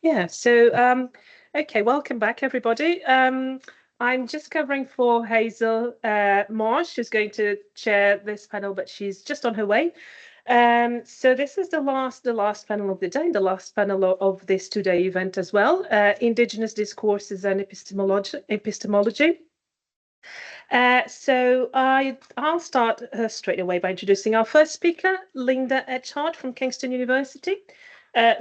Yeah, so okay, welcome back, everybody. I'm just covering for Hazel Marsh, who's going to chair this panel, but she's just on her way. So this is the last panel of the day, the last panel of this two-day event as well, Indigenous Discourses and Epistemology. So I'll start straight away by introducing our first speaker, Linda Etchart from Kingston University,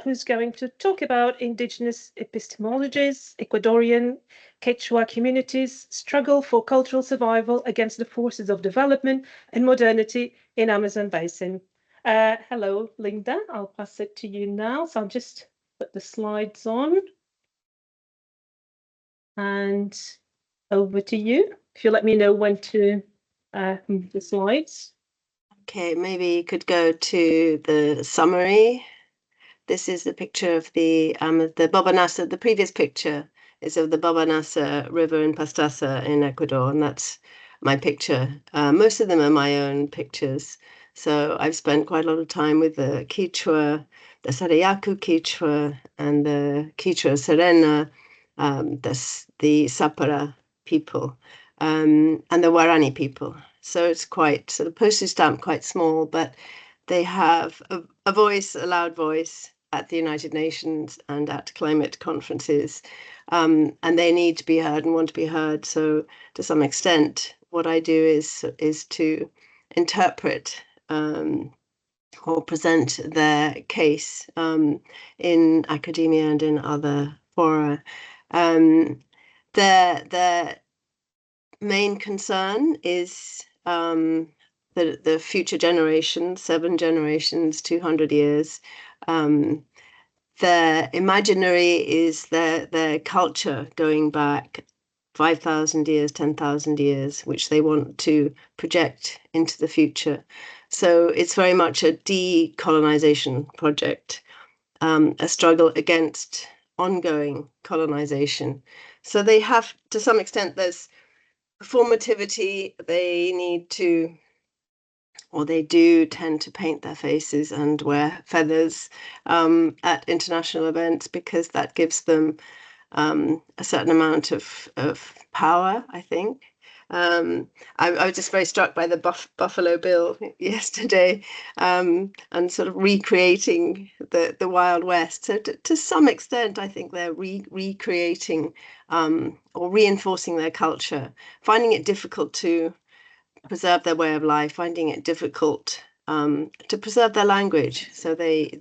who's going to talk about Indigenous epistemologies, Ecuadorian Quechua communities, struggle for cultural survival against the forces of development and modernity in Amazon Basin. Hello, Linda. I'll pass it to you now. So I'll just put the slides on. And over to you. If you let me know when to move the slides. Okay, maybe you could go to the summary. This is the picture of the Bobanasa. The previous picture is of the Bobanasa River in Pastaza in Ecuador, and that's my picture. Most of them are my own pictures. So I've spent quite a lot of time with the Quechua, the Sarayaku Quechua, and the Quechua Serena, the Sapara people, and the Warani people. So it's quite sort of postage stamp, quite small, but they have a voice, a loud voice at the United Nations and at climate conferences, and they need to be heard and want to be heard. So to some extent, what I do is to interpret or present their case in academia and in other fora. Their main concern is the future generations, 7 generations, 200 years. Their imaginary is their culture going back 5,000 years, 10,000 years, which they want to project into the future. So it's very much a decolonization project, a struggle against ongoing colonization. So they have, to some extent, there's performativity. They need to, or they do tend to paint their faces and wear feathers at international events because that gives them a certain amount of power, I think. I was just very struck by the Buffalo Bill yesterday and sort of recreating the Wild West. So to some extent, I think they're recreating or reinforcing their culture, finding it difficult to preserve their way of life, finding it difficult to preserve their language. So they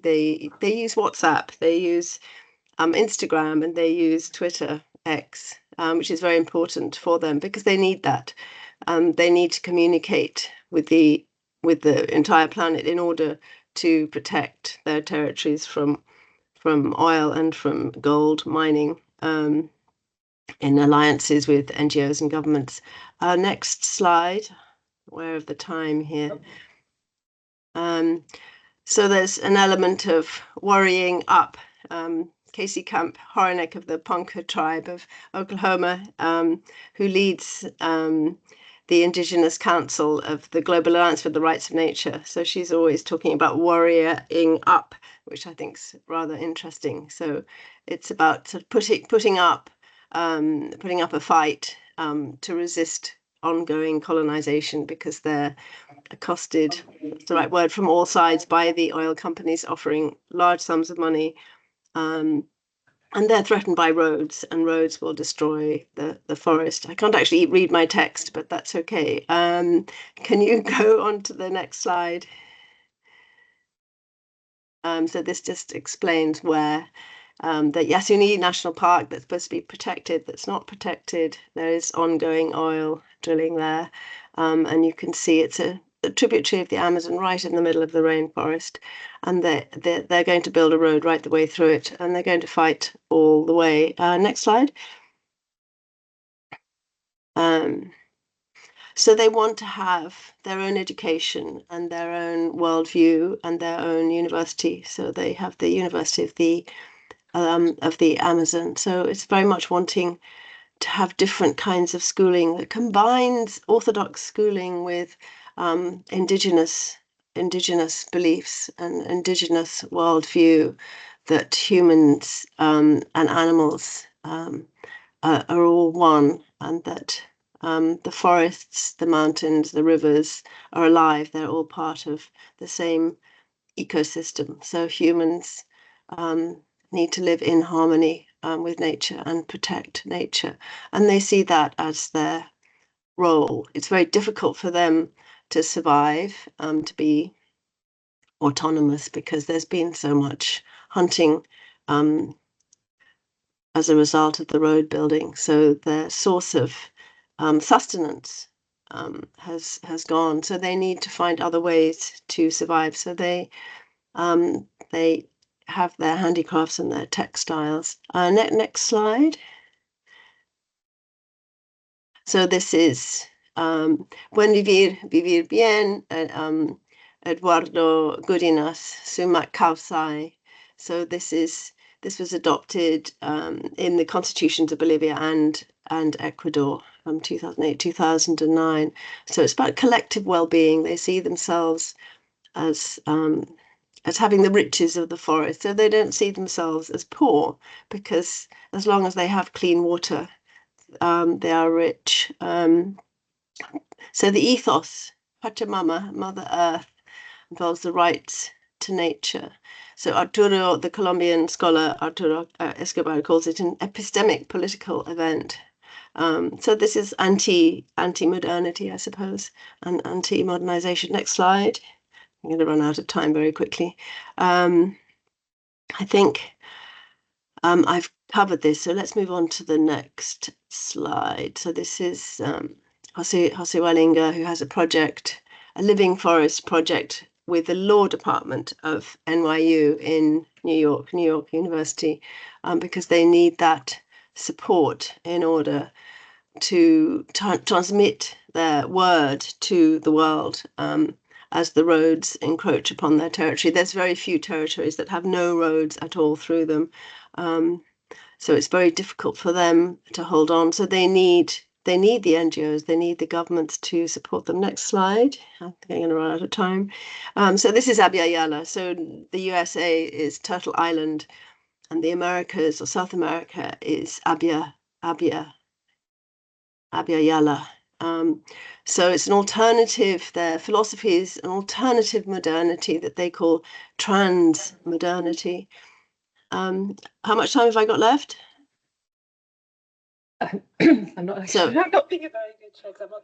use WhatsApp, they use Instagram, and they use Twitter, X, which is very important for them because they need that. They need to communicate with the entire planet in order to protect their territories from oil and from gold mining in alliances with NGOs and governments. Next slide. Aware of the time here. So there's an element of worrying up. Casey Camp Horinek of the Ponca tribe of Oklahoma, who leads the Indigenous Council of the Global Alliance for the Rights of Nature. So she's always talking about worrying up, which I think is rather interesting. So it's about sort of putting up a fight to resist ongoing colonization because they're accosted, that's the right word, from all sides by the oil companies offering large sums of money. And they're threatened by roads, and roads will destroy the forest. I can't actually read my text, but that's okay. Can you go on to the next slide? So this just explains where the Yasuni National Park that's supposed to be protected, that's not protected. There is ongoing oil drilling there. And you can see it's a tributary of the Amazon right in the middle of the rainforest. And they're going to build a road right the way through it, and they're going to fight all the way. Next slide. So they want to have their own education and their own worldview and their own university. So they have the University of the Amazon. So it's very much wanting to have different kinds of schooling that combines orthodox schooling with indigenous beliefs and indigenous worldview. that humans and animals are all one, and that the forests, the mountains, the rivers are alive. They're all part of the same ecosystem. So humans need to live in harmony with nature and protect nature. And they see that as their role. It's very difficult for them to survive, to be autonomous, because there's been so much hunting as a result of the road building. So their source of sustenance has gone. So they need to find other ways to survive. So they have their handicrafts and their textiles. Next slide. So this is Buen Vivir Bien, Eduardo Gudinas, Sumac Causai. So this was adopted in the constitutions of Bolivia and Ecuador from 2008, 2009. So it's about collective well-being. They see themselves as having the riches of the forest. So they don't see themselves as poor, because as long as they have clean water, they are rich. So the ethos, Pachamama, Mother Earth, involves the rights to nature. So Arturo, the Colombian scholar Arturo Escobar, calls it an epistemic political event. So this is anti-modernity, I suppose, and anti-modernization. Next slide. I'm going to run out of time very quickly. I think I've covered this, so let's move on to the next slide. So this is Jose Walinga, who has a project, a living forest project with the law department of NYU in New York University, because they need that support in order to transmit their word to the world as the roads encroach upon their territory. There's very few territories that have no roads at all through them. So it's very difficult for them to hold on. So they need the NGOs, they need the governments to support them. Next slide. I'm going to run out of time. So this is Abya Yala. So the USA is Turtle Island, and the Americas, or South America, is Abya Yala. So it's an alternative, their philosophy is an alternative modernity that they call trans-modernity. How much time have I got left? I'm not actually. I'm not being a very good check. I'm not.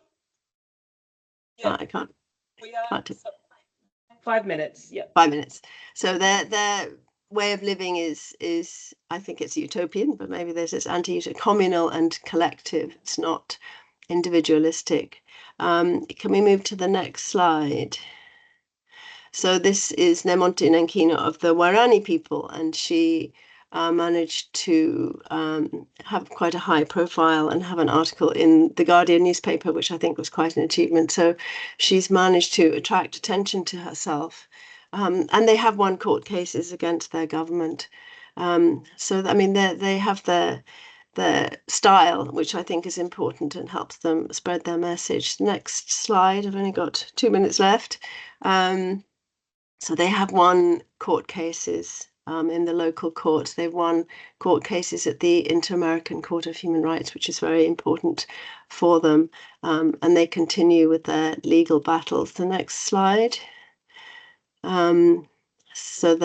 Yeah, I can't. We are 5 minutes. Yeah. 5 minutes. So their way of living is I think it's utopian, but maybe there's this communal and collective. It's not individualistic. Can we move to the next slide? So this is Nemonte Nankino of the Warani people, and she managed to have quite a high profile and have an article in the Guardian newspaper, which I think was quite an achievement. So she's managed to attract attention to herself, and they have won court cases against their government. So I mean, they have their style, which I think is important and helps them spread their message. Next slide. I've only got 2 minutes left. So they have won court cases in the local courts. They've won court cases at the Inter-American Court of Human Rights, which is very important for them. And they continue with their legal battles. The next slide. So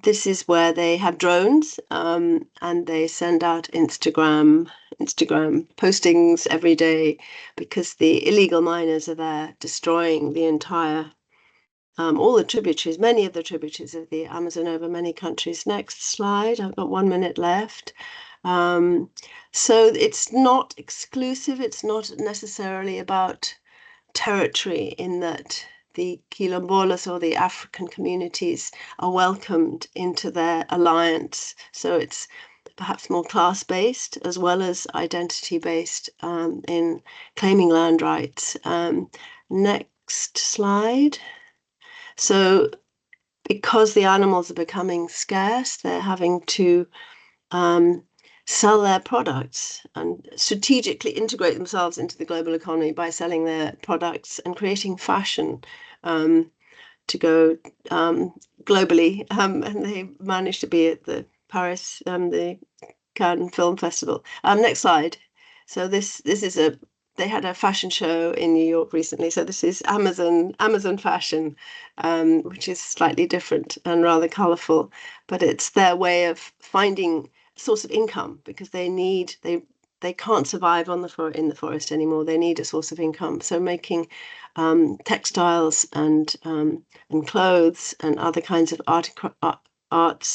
this is where they have drones, and they send out Instagram postings every day, because the illegal miners are there destroying the entire all the tributaries, many of the tributaries of the Amazon over many countries. Next slide. I've got 1 minute left. So it's not exclusive. It's not necessarily about territory, in that the Quilombolas, or the African communities, are welcomed into their alliance. So it's perhaps more class-based as well as identity-based in claiming land rights. Next slide. So because the animals are becoming scarce, they're having to sell their products and strategically integrate themselves into the global economy by selling their products and creating fashion to go globally, and they managed to be at the Paris, the Cannes Film Festival. Next slide. So this is they had a fashion show in New York recently. So this is Amazon fashion, which is slightly different and rather colourful, but it's their way of finding a source of income, because they can't survive in the forest anymore. They need a source of income. So making textiles and clothes and other kinds of arts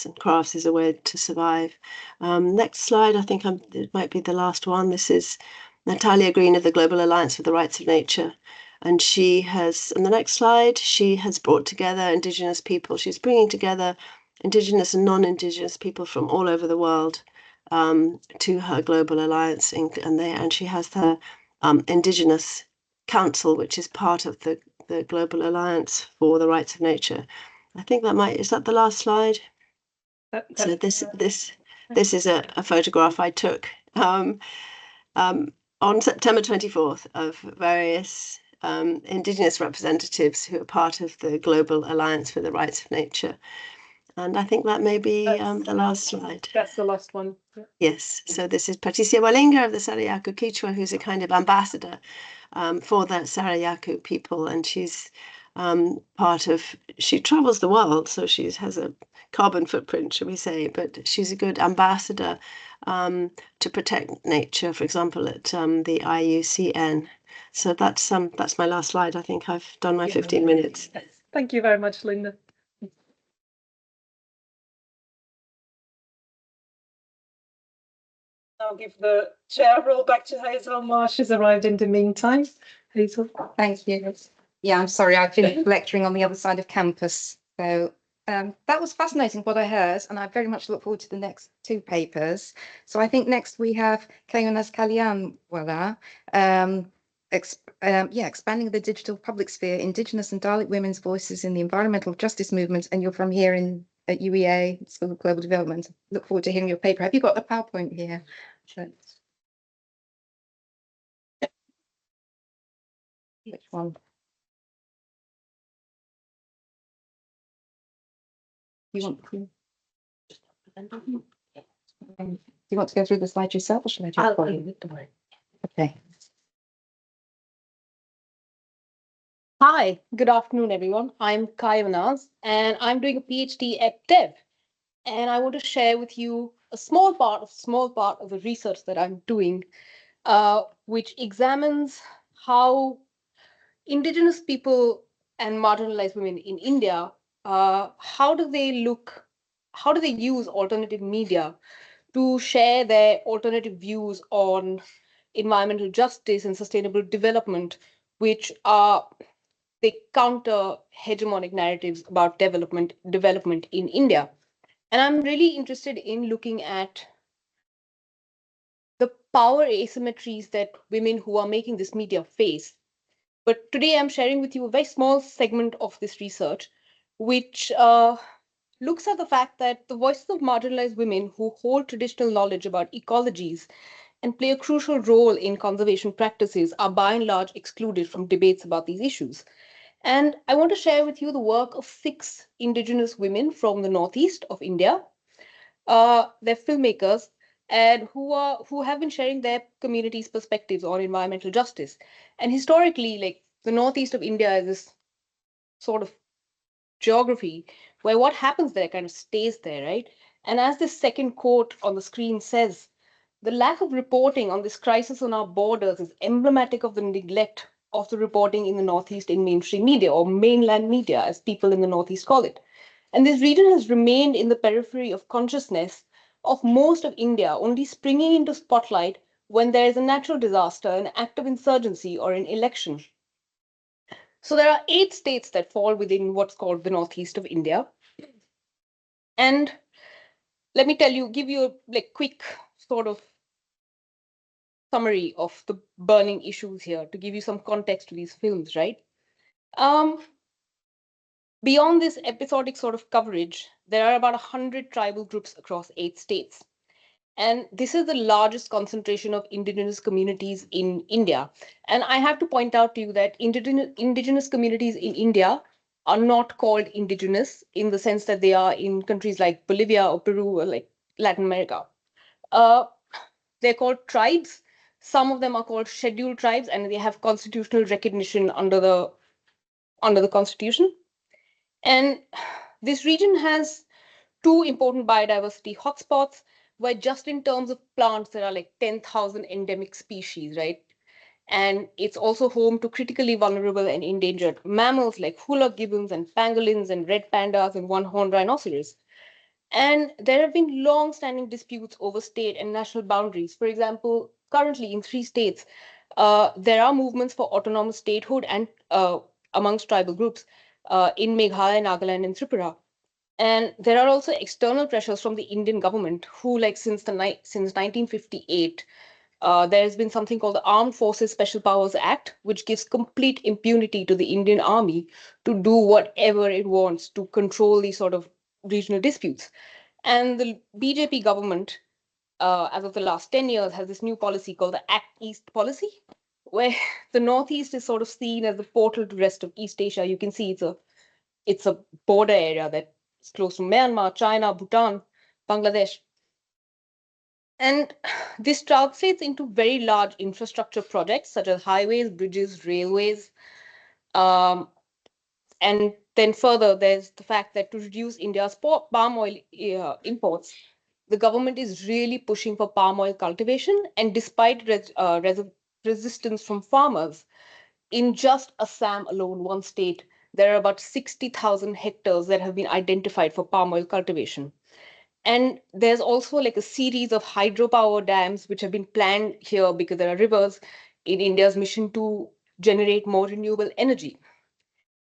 and crafts is a way to survive. Next slide. I think it might be the last one. This is Natalia Green of the Global Alliance for the Rights of Nature. And she has, on the next slide, she has brought together Indigenous people. She's bringing together Indigenous and non-Indigenous people from all over the world to her Global Alliance. And she has her Indigenous Council, which is part of the Global Alliance for the Rights of Nature. I think is that the last slide? So this is a photograph I took on September 24th of various Indigenous representatives who are part of the Global Alliance for the Rights of Nature. And I think that may be the last slide. That's the last one. Yeah. Yes. So this is Patricia Walinga of the Sarayaku Quechua, who's a kind of ambassador for the Sarayaku people. And she's she travels the world, so she has a carbon footprint, shall we say, but she's a good ambassador to protect nature, for example, at the IUCN. So that's my last slide. I think I've done my 15 minutes. Yes. Thank you very much, Linda. I'll give the chair role back to Hazel. Marsh has arrived in the meantime. Hazel. Thank you. Yeah, I'm sorry, I've been lecturing on the other side of campus. So that was fascinating what I heard, and I very much look forward to the next two papers. So I think next we have Kayonaaz Kalyanwala, expanding the digital public sphere, Indigenous and Dalit women's voices in the environmental justice movement, and you're from here at UEA, School of Global Development. Look forward to hearing your paper. Have you got the PowerPoint here? Which one? Do you want to go through the slides yourself, or should I do it for you? Okay. Hi, good afternoon, everyone. I'm Kayonaaz, and I'm doing a PhD at Dev. And I want to share with you a small part of the research that I'm doing, which examines how Indigenous people and marginalized women in India, how do they use alternative media to share their alternative views on environmental justice and sustainable development, which they counter hegemonic narratives about development in India. And I'm really interested in looking at the power asymmetries that women who are making this media face. But today I'm sharing with you a very small segment of this research, which looks at the fact that the voices of marginalized women who hold traditional knowledge about ecologies and play a crucial role in conservation practices are by and large excluded from debates about these issues. And I want to share with you the work of 6 Indigenous women from the northeast of India. They're filmmakers and who have been sharing their community's perspectives on environmental justice. And historically, like the northeast of India is this sort of geography where what happens there kind of stays there, right? And as this second quote on the screen says, the lack of reporting on this crisis on our borders is emblematic of the neglect of the reporting in the Northeast in mainstream media, or mainland media, as people in the Northeast call it. And this region has remained in the periphery of consciousness of most of India, only springing into spotlight when there is a natural disaster, an act of insurgency, or an election. So there are 8 states that fall within what's called the Northeast of India. And let me give you a quick sort of summary of the burning issues here to give you some context to these films, right? Beyond this episodic sort of coverage, there are about 100 tribal groups across 8 states. And this is the largest concentration of indigenous communities in India. And I have to point out to you that indigenous communities in India are not called indigenous in the sense that they are in countries like Bolivia or Peru or like Latin America. They're called tribes. Some of them are called scheduled tribes, and they have constitutional recognition under the constitution. And this region has two important biodiversity hotspots, where just in terms of plants, there are like 10,000 endemic species, right? And it's also home to critically vulnerable and endangered mammals like hula gibbons and pangolins and red pandas and one-horned rhinoceros. And there have been long-standing disputes over state and national boundaries. For example, currently in 3 states, there are movements for autonomous statehood and amongst tribal groups in Meghalaya, Nagaland, and Tripura. And there are also external pressures from the Indian government, who, like since 1958, there has been something called the Armed Forces Special Powers Act, which gives complete impunity to the Indian Army to do whatever it wants to control these sort of regional disputes. And the BJP government, as of the last 10 years, has this new policy called the Act East policy, where the Northeast is sort of seen as the portal to the rest of East Asia. You can see it's a border area that's close to Myanmar, China, Bhutan, Bangladesh. And this translates into very large infrastructure projects such as highways, bridges, railways. And then further, there's the fact that to reduce India's palm oil imports, the government is really pushing for palm oil cultivation. And despite resistance from farmers, in just Assam alone, one state, there are about 60,000 hectares that have been identified for palm oil cultivation. And there's also like a series of hydropower dams which have been planned here because there are rivers in India's mission to generate more renewable energy.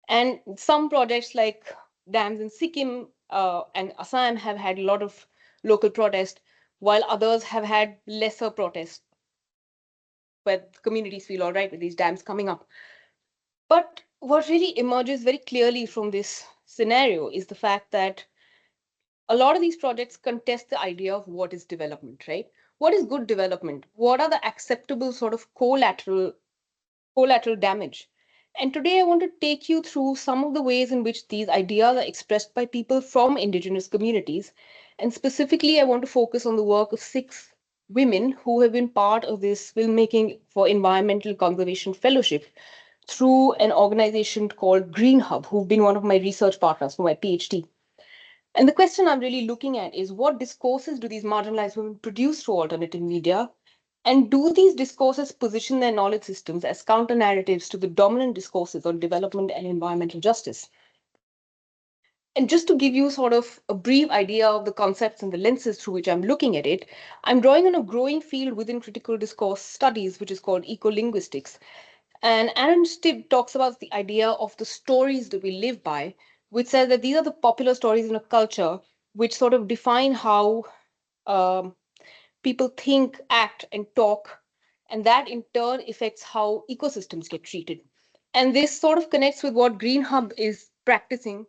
And some projects like dams in Sikkim and Assam have had a lot of local protest, while others have had lesser protest, where communities feel all right with these dams coming up. But what really emerges very clearly from this scenario is the fact that a lot of these projects contest the idea of what is development, right? What is good development? What are the acceptable sort of collateral damage? And today I want to take you through some of the ways in which these ideas are expressed by people from indigenous communities. And specifically, I want to focus on the work of 6 women who have been part of this filmmaking for environmental conservation fellowship through an organization called Green Hub, who've been one of my research partners for my PhD. And the question I'm really looking at is, what discourses do these marginalized women produce through alternative media? And do these discourses position their knowledge systems as counter narratives to the dominant discourses on development and environmental justice? And just to give you sort of a brief idea of the concepts and the lenses through which I'm looking at it, I'm drawing on a growing field within critical discourse studies, which is called ecolinguistics. And Aaron Stibb talks about the idea of the stories that we live by, which says that these are the popular stories in a culture which sort of define how people think, act, and talk. And that in turn affects how ecosystems get treated. And this sort of connects with what Green Hub is practicing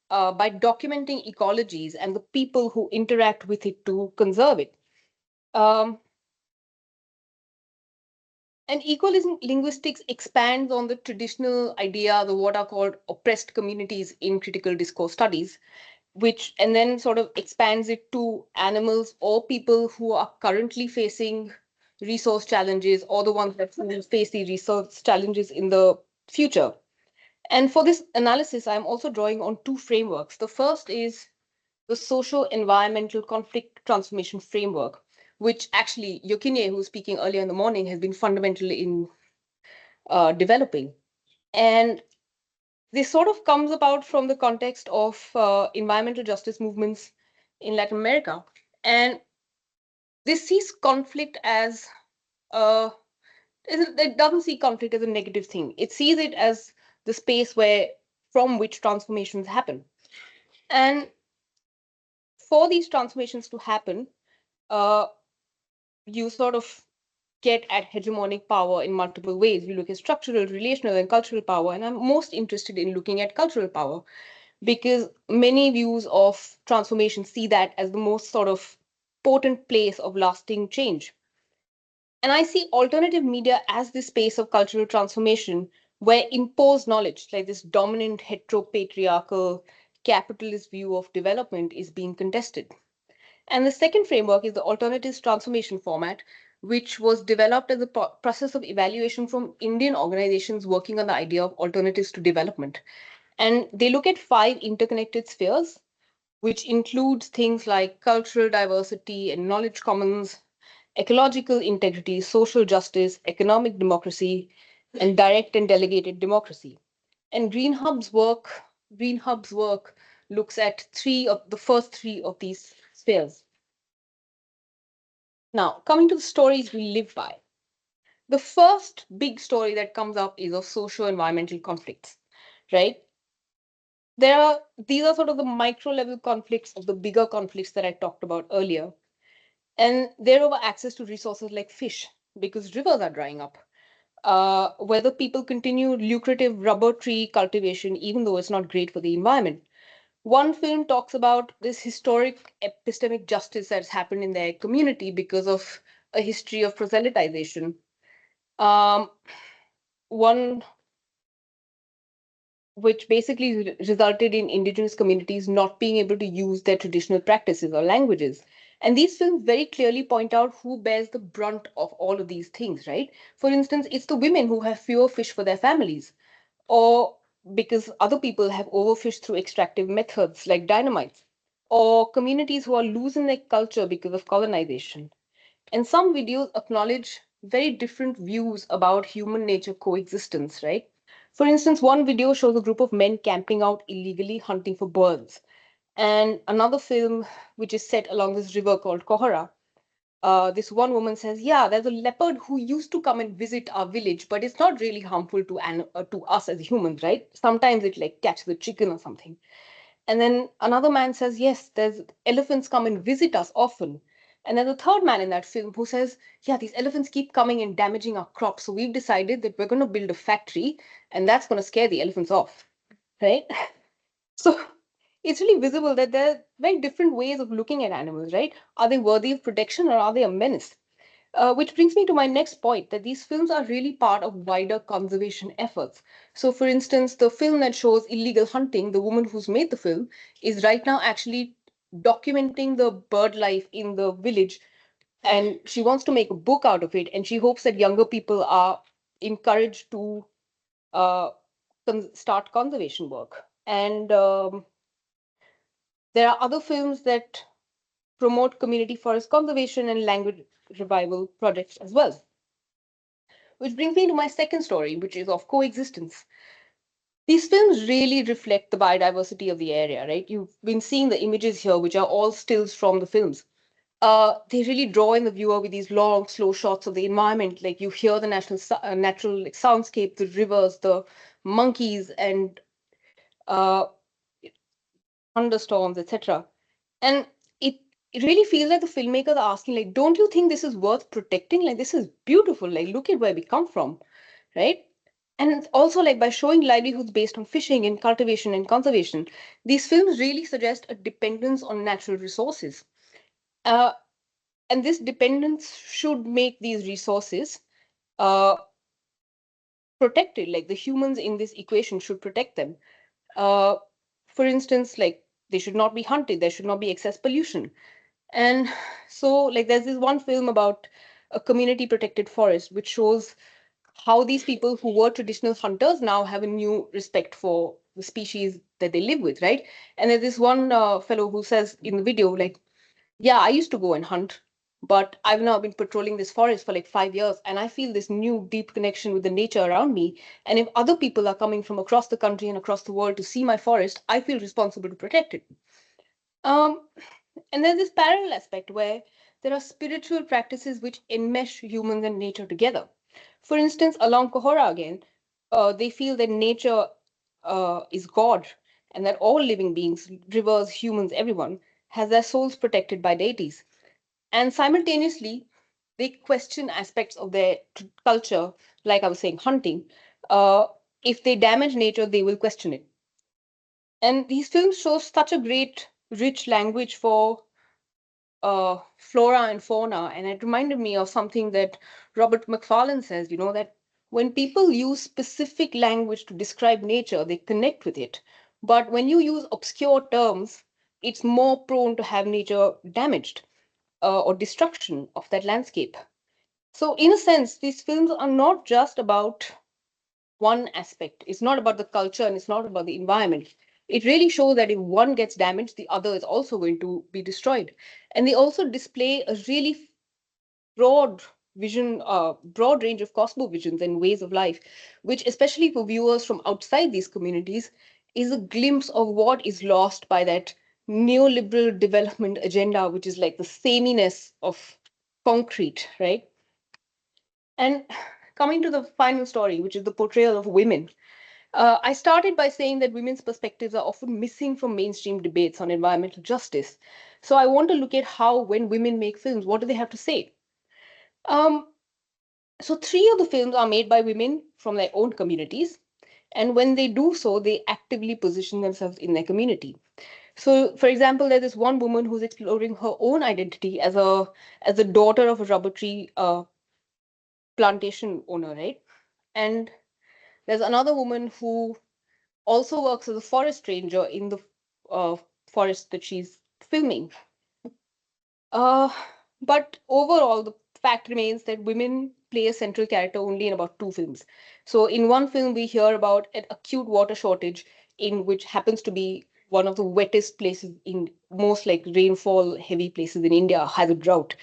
by documenting ecologies and the people who interact with it to conserve it. And ecolinguistics expands on the traditional idea of what are called oppressed communities in critical discourse studies, which and then sort of expands it to animals or people who are currently facing resource challenges or the ones that will face the resource challenges in the future. And for this analysis, I'm also drawing on 2 frameworks. The first is the socio-environmental conflict transformation framework, which actually Yokinye, who was speaking earlier in the morning, has been fundamental in developing. And this sort of comes about from the context of environmental justice movements in Latin America. And this sees conflict as it doesn't see conflict as a negative thing. It sees it as the space from which transformations happen. And for these transformations to happen, you sort of get at hegemonic power in multiple ways. You look at structural, relational, and cultural power. And I'm most interested in looking at cultural power because many views of transformation see that as the most sort of potent place of lasting change. And I see alternative media as the space of cultural transformation, where imposed knowledge, like this dominant heteropatriarchal capitalist view of development, is being contested. And the second framework is the alternatives transformation format, which was developed as a process of evaluation from Indian organizations working on the idea of alternatives to development. And they look at 5 interconnected spheres, which includes things like cultural diversity and knowledge commons, ecological integrity, social justice, economic democracy, and direct and delegated democracy. And Green Hub's work looks at the first 3 of these spheres. Now, coming to the stories we live by. The first big story that comes up is of socio-environmental conflicts, right? These are sort of the micro level conflicts of the bigger conflicts that I talked about earlier. And they're over access to resources like fish, because rivers are drying up. Whether people continue lucrative rubber tree cultivation, even though it's not great for the environment. One film talks about this historic epistemic justice that's happened in their community because of a history of proselytization. One which basically resulted in indigenous communities not being able to use their traditional practices or languages. And these films very clearly point out who bears the brunt of all of these things, right? For instance, it's the women who have fewer fish for their families, or because other people have overfished through extractive methods like dynamite, or communities who are losing their culture because of colonization. And some videos acknowledge very different views about human nature coexistence, right? For instance, one video shows a group of men camping out illegally hunting for birds. And another film, which is set along this river called Kohara, this one woman says, yeah, there's a leopard who used to come and visit our village, but it's not really harmful to us as humans, right? Sometimes it like catches a chicken or something. And then another man says, yes, there's elephants come and visit us often. And then the third man in that film who says, yeah, these elephants keep coming and damaging our crops. So we've decided that we're going to build a factory and that's going to scare the elephants off, right? So it's really visible that there are very different ways of looking at animals, right? Are they worthy of protection or are they a menace? Which brings me to my next point, that these films are really part of wider conservation efforts. So, for instance, the film that shows illegal hunting, the woman who's made the film is right now actually documenting the bird life in the village, and she wants to make a book out of it. And she hopes that younger people are encouraged to uh, start conservation work. And there are other films that promote community forest conservation and language revival projects as well. Which brings me to my second story, which is of coexistence. These films really reflect the biodiversity of the area, right? You've been seeing the images here, which are all stills from the films. They really draw in the viewer with these long, slow shots of the environment. Like you hear the natural like, soundscape, the rivers, the monkeys, and uh, thunderstorms, etc. And it really feels like the filmmakers are asking, like, don't you think this is worth protecting? Like, this is beautiful. Like, look at where we come from, right? And also, like, by showing livelihoods based on fishing and cultivation and conservation, these films really suggest a dependence on natural resources. Uh, and this dependence should make these resources uh, protected. Like, the humans in this equation should protect them. Uh, for instance, like, they should not be hunted, there should not be excess pollution. And so, like, there's this one film about a community protected forest, which shows how these people who were traditional hunters now have a new respect for the species that they live with, right? And there's this one fellow who says in the video, like, yeah, I used to go and hunt, but I've now been patrolling this forest for like 5 years, and I feel this new deep connection with the nature around me. And if other people are coming from across the country and across the world to see my forest, I feel responsible to protect it. Um, and there's this parallel aspect where there are spiritual practices which enmesh humans and nature together. For instance, along Kohora again, they feel that nature is God and that all living beings, rivers, humans, everyone, has their souls protected by deities. And simultaneously, they question aspects of their culture, like I was saying, hunting. If they damage nature, they will question it. And these films show such a great, rich language for flora and fauna. And it reminded me of something that Robert Macfarlane says, you know, that when people use specific language to describe nature, they connect with it. But when you use obscure terms, it's more prone to have nature damaged or destruction of that landscape. So, in a sense, these films are not just about one aspect. It's not about the culture and it's not about the environment. It really shows that if one gets damaged, the other is also going to be destroyed. And they also display a really broad broad range of cosmovisions and ways of life, which, especially for viewers from outside these communities, is a glimpse of what is lost by that neoliberal development agenda, which is like the sameness of concrete, right? And coming to the final story, which is the portrayal of women, I started by saying that women's perspectives are often missing from mainstream debates on environmental justice. So I want to look at how, when women make films, what do they have to say? Um, so three of the films are made by women from their own communities, and when they do so, they actively position themselves in their community. So, for example, there's this one woman who's exploring her own identity as a daughter of a rubber tree plantation owner, right? And there's another woman who also works as a forest ranger in the uh, forest that she's filming. Uh, but overall, the fact remains that women play a central character only in about two films. So, in one film, we hear about an acute water shortage in which happens to be one of the wettest places in most like rainfall heavy places in India has a drought.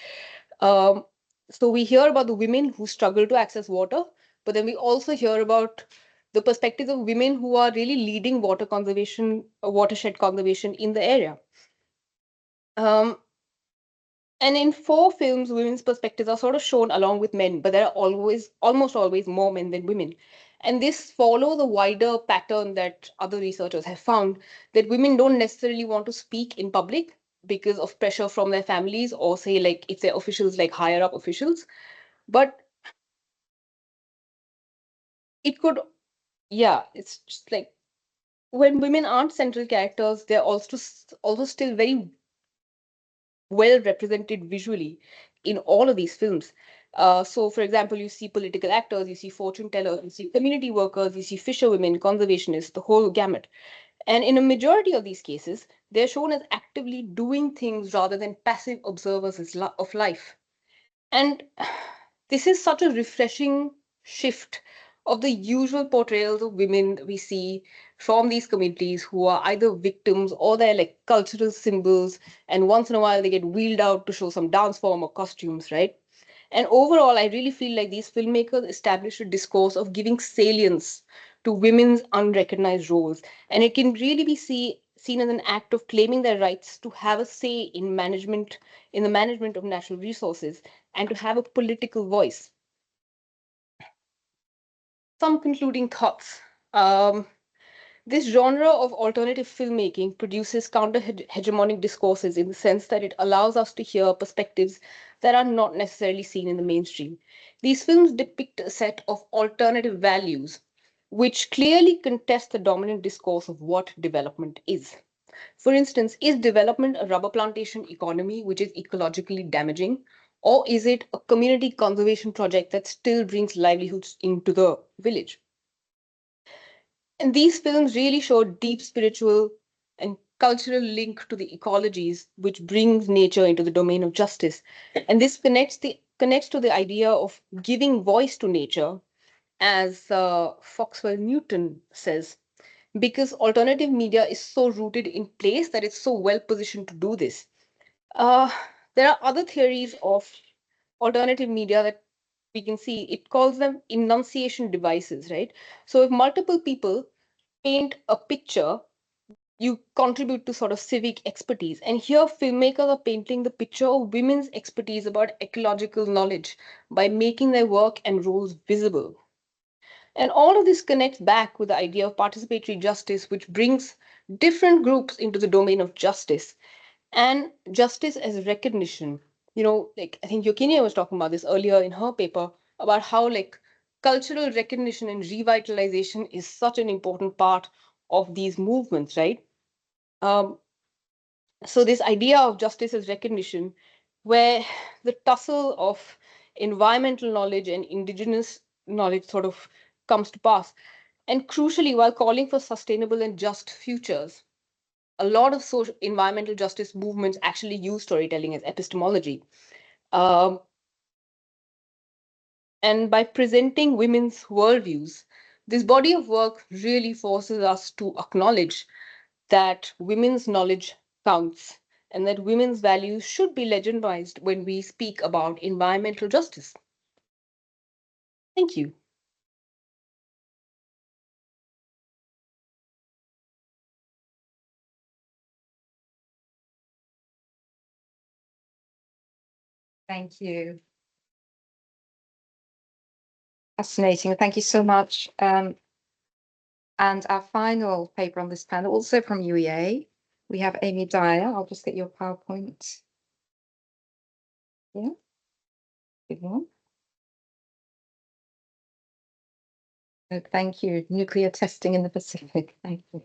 Um, so we hear about the women who struggle to access water, but then we also hear about the perspectives of women who are really leading water conservation, watershed conservation in the area. Um, and in four films, women's perspectives are sort of shown along with men, but there are almost always more men than women. And this follows a wider pattern that other researchers have found that women don't necessarily want to speak in public because of pressure from their families or say like if they're officials like higher up officials. But it could, yeah, it's just like when women aren't central characters, they're also still very well represented visually in all of these films. So, for example, you see political actors, you see fortune tellers, you see community workers, you see fisherwomen, conservationists, the whole gamut. And in a majority of these cases, they're shown as actively doing things rather than passive observers of life. And this is such a refreshing shift of the usual portrayals of women that we see from these communities who are either victims or they're like cultural symbols. And once in a while, they get wheeled out to show some dance form or costumes, right? And overall, I really feel like these filmmakers established a discourse of giving salience to women's unrecognized roles. And it can really be seen as an act of claiming their rights to have a say in the management of natural resources, and to have a political voice. Some concluding thoughts. This genre of alternative filmmaking produces counter hegemonic discourses in the sense that it allows us to hear perspectives that are not necessarily seen in the mainstream. These films depict a set of alternative values which clearly contest the dominant discourse of what development is. For instance, is development a rubber plantation economy which is ecologically damaging? Or is it a community conservation project that still brings livelihoods into the village? And these films really show deep spiritual and cultural link to the ecologies, which brings nature into the domain of justice. And this connects to the idea of giving voice to nature, as Foxwell Newton says, because alternative media is so rooted in place that it's so well positioned to do this. Uh, there are other theories of alternative media that we can see. It calls them enunciation devices, right? So if multiple people paint a picture, you contribute to sort of civic expertise. And here, filmmakers are painting the picture of women's expertise about ecological knowledge by making their work and roles visible. And all of this connects back with the idea of participatory justice, which brings different groups into the domain of justice and justice as recognition. You know, like I think Yokinia was talking about this earlier in her paper about how like cultural recognition and revitalization is such an important part of these movements, right? Um, so this idea of justice as recognition, where the tussle of environmental knowledge and indigenous knowledge sort of comes to pass. And crucially, while calling for sustainable and just futures, a lot of social environmental justice movements actually use storytelling as epistemology. Um, and by presenting women's worldviews, this body of work really forces us to acknowledge that women's knowledge counts and that women's values should be legitimized when we speak about environmental justice. Thank you. Thank you. Fascinating. Thank you so much. And our final paper on this panel, also from UEA, we have Amy Dyer. I'll just get your PowerPoint. Yeah. Good one. Thank you. Nuclear testing in the Pacific. Thank you.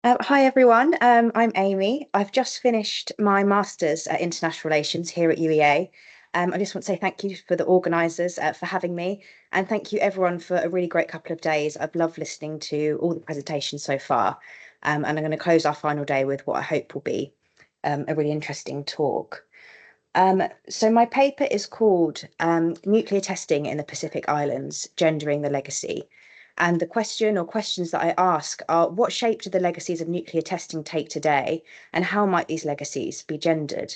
Hi everyone, I'm Amy. I've just finished my Masters at International Relations here at UEA. I just want to say thank you for the organisers for having me, and thank you everyone for a really great couple of days. I've loved listening to all the presentations so far, and I'm going to close our final day with what I hope will be a really interesting talk. So my paper is called Nuclear Testing in the Pacific Islands, Gendering the Legacy. And the question or questions that I ask are, what shape do the legacies of nuclear testing take today, and how might these legacies be gendered?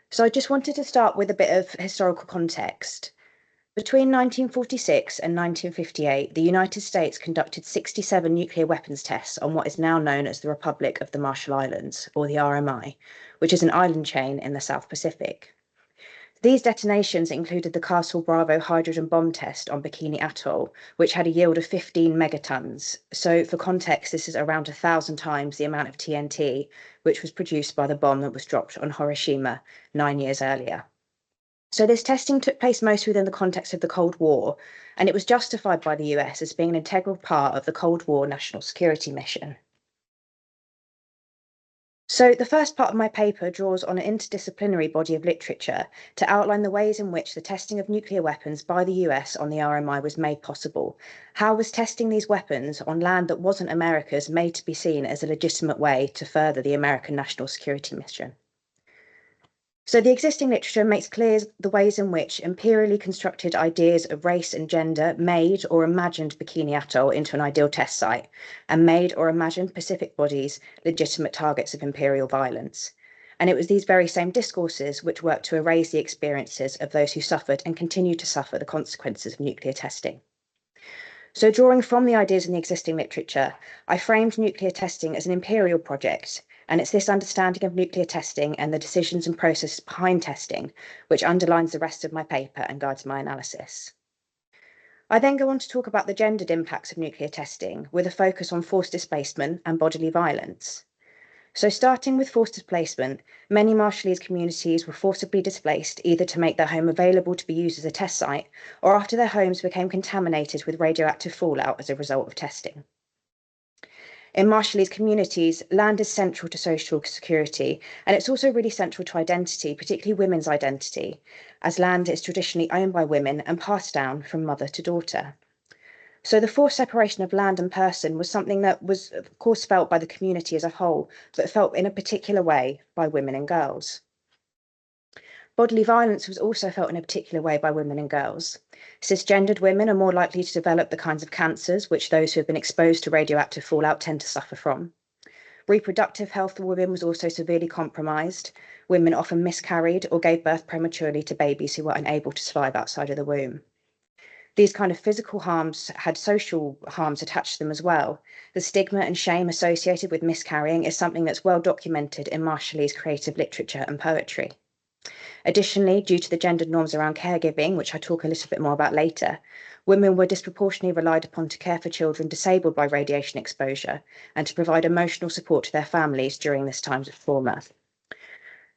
So I just wanted to start with a bit of historical context. Between 1946 and 1958, the United States conducted 67 nuclear weapons tests on what is now known as the Republic of the Marshall Islands, or the RMI, which is an island chain in the South Pacific. These detonations included the Castle Bravo hydrogen bomb test on Bikini Atoll, which had a yield of 15 megatons. So for context, this is around 1,000 times the amount of TNT which was produced by the bomb that was dropped on Hiroshima 9 years earlier. So this testing took place mostly within the context of the Cold War, and it was justified by the US as being an integral part of the Cold War national security mission. So the first part of my paper draws on an interdisciplinary body of literature to outline the ways in which the testing of nuclear weapons by the US on the RMI was made possible. How was testing these weapons on land that wasn't America's made to be seen as a legitimate way to further the American national security mission? So the existing literature makes clear the ways in which imperially constructed ideas of race and gender made or imagined Bikini Atoll into an ideal test site, and made or imagined Pacific bodies legitimate targets of imperial violence. And it was these very same discourses which worked to erase the experiences of those who suffered and continue to suffer the consequences of nuclear testing. So drawing from the ideas in the existing literature, I framed nuclear testing as an imperial project, and it's this understanding of nuclear testing and the decisions and processes behind testing which underlines the rest of my paper and guides my analysis. I then go on to talk about the gendered impacts of nuclear testing with a focus on forced displacement and bodily violence. So starting with forced displacement, many Marshallese communities were forcibly displaced either to make their home available to be used as a test site or after their homes became contaminated with radioactive fallout as a result of testing. In Marshallese communities, land is central to social security, and it's also really central to identity, particularly women's identity, as land is traditionally owned by women and passed down from mother to daughter. So the forced separation of land and person was something that was, of course, felt by the community as a whole, but felt in a particular way by women and girls. Bodily violence was also felt in a particular way by women and girls. Cisgendered women are more likely to develop the kinds of cancers which those who have been exposed to radioactive fallout tend to suffer from. Reproductive health for women was also severely compromised. Women often miscarried or gave birth prematurely to babies who were unable to survive outside of the womb. These kind of physical harms had social harms attached to them as well. The stigma and shame associated with miscarrying is something that's well documented in Marshallese creative literature and poetry. Additionally, due to the gendered norms around caregiving, which I talk a little bit more about later, women were disproportionately relied upon to care for children disabled by radiation exposure and to provide emotional support to their families during this time of trauma.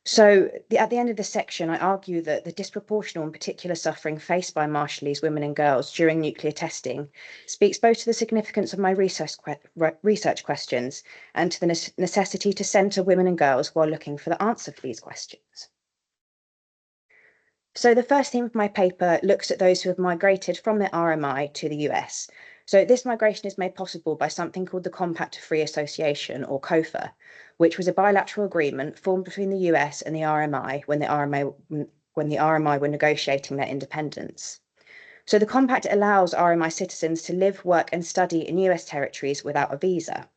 So at the end of this section, I argue that the disproportional and particular suffering faced by Marshallese women and girls during nuclear testing speaks both to the significance of my research questions and to the necessity to centre women and girls while looking for the answer for these questions. So the first theme of my paper looks at those who have migrated from the RMI to the US. So this migration is made possible by something called the Compact of Free Association, or COFA, which was a bilateral agreement formed between the US and the RMI when the RMI were negotiating their independence. So the compact allows RMI citizens to live, work and study in US territories without a visa.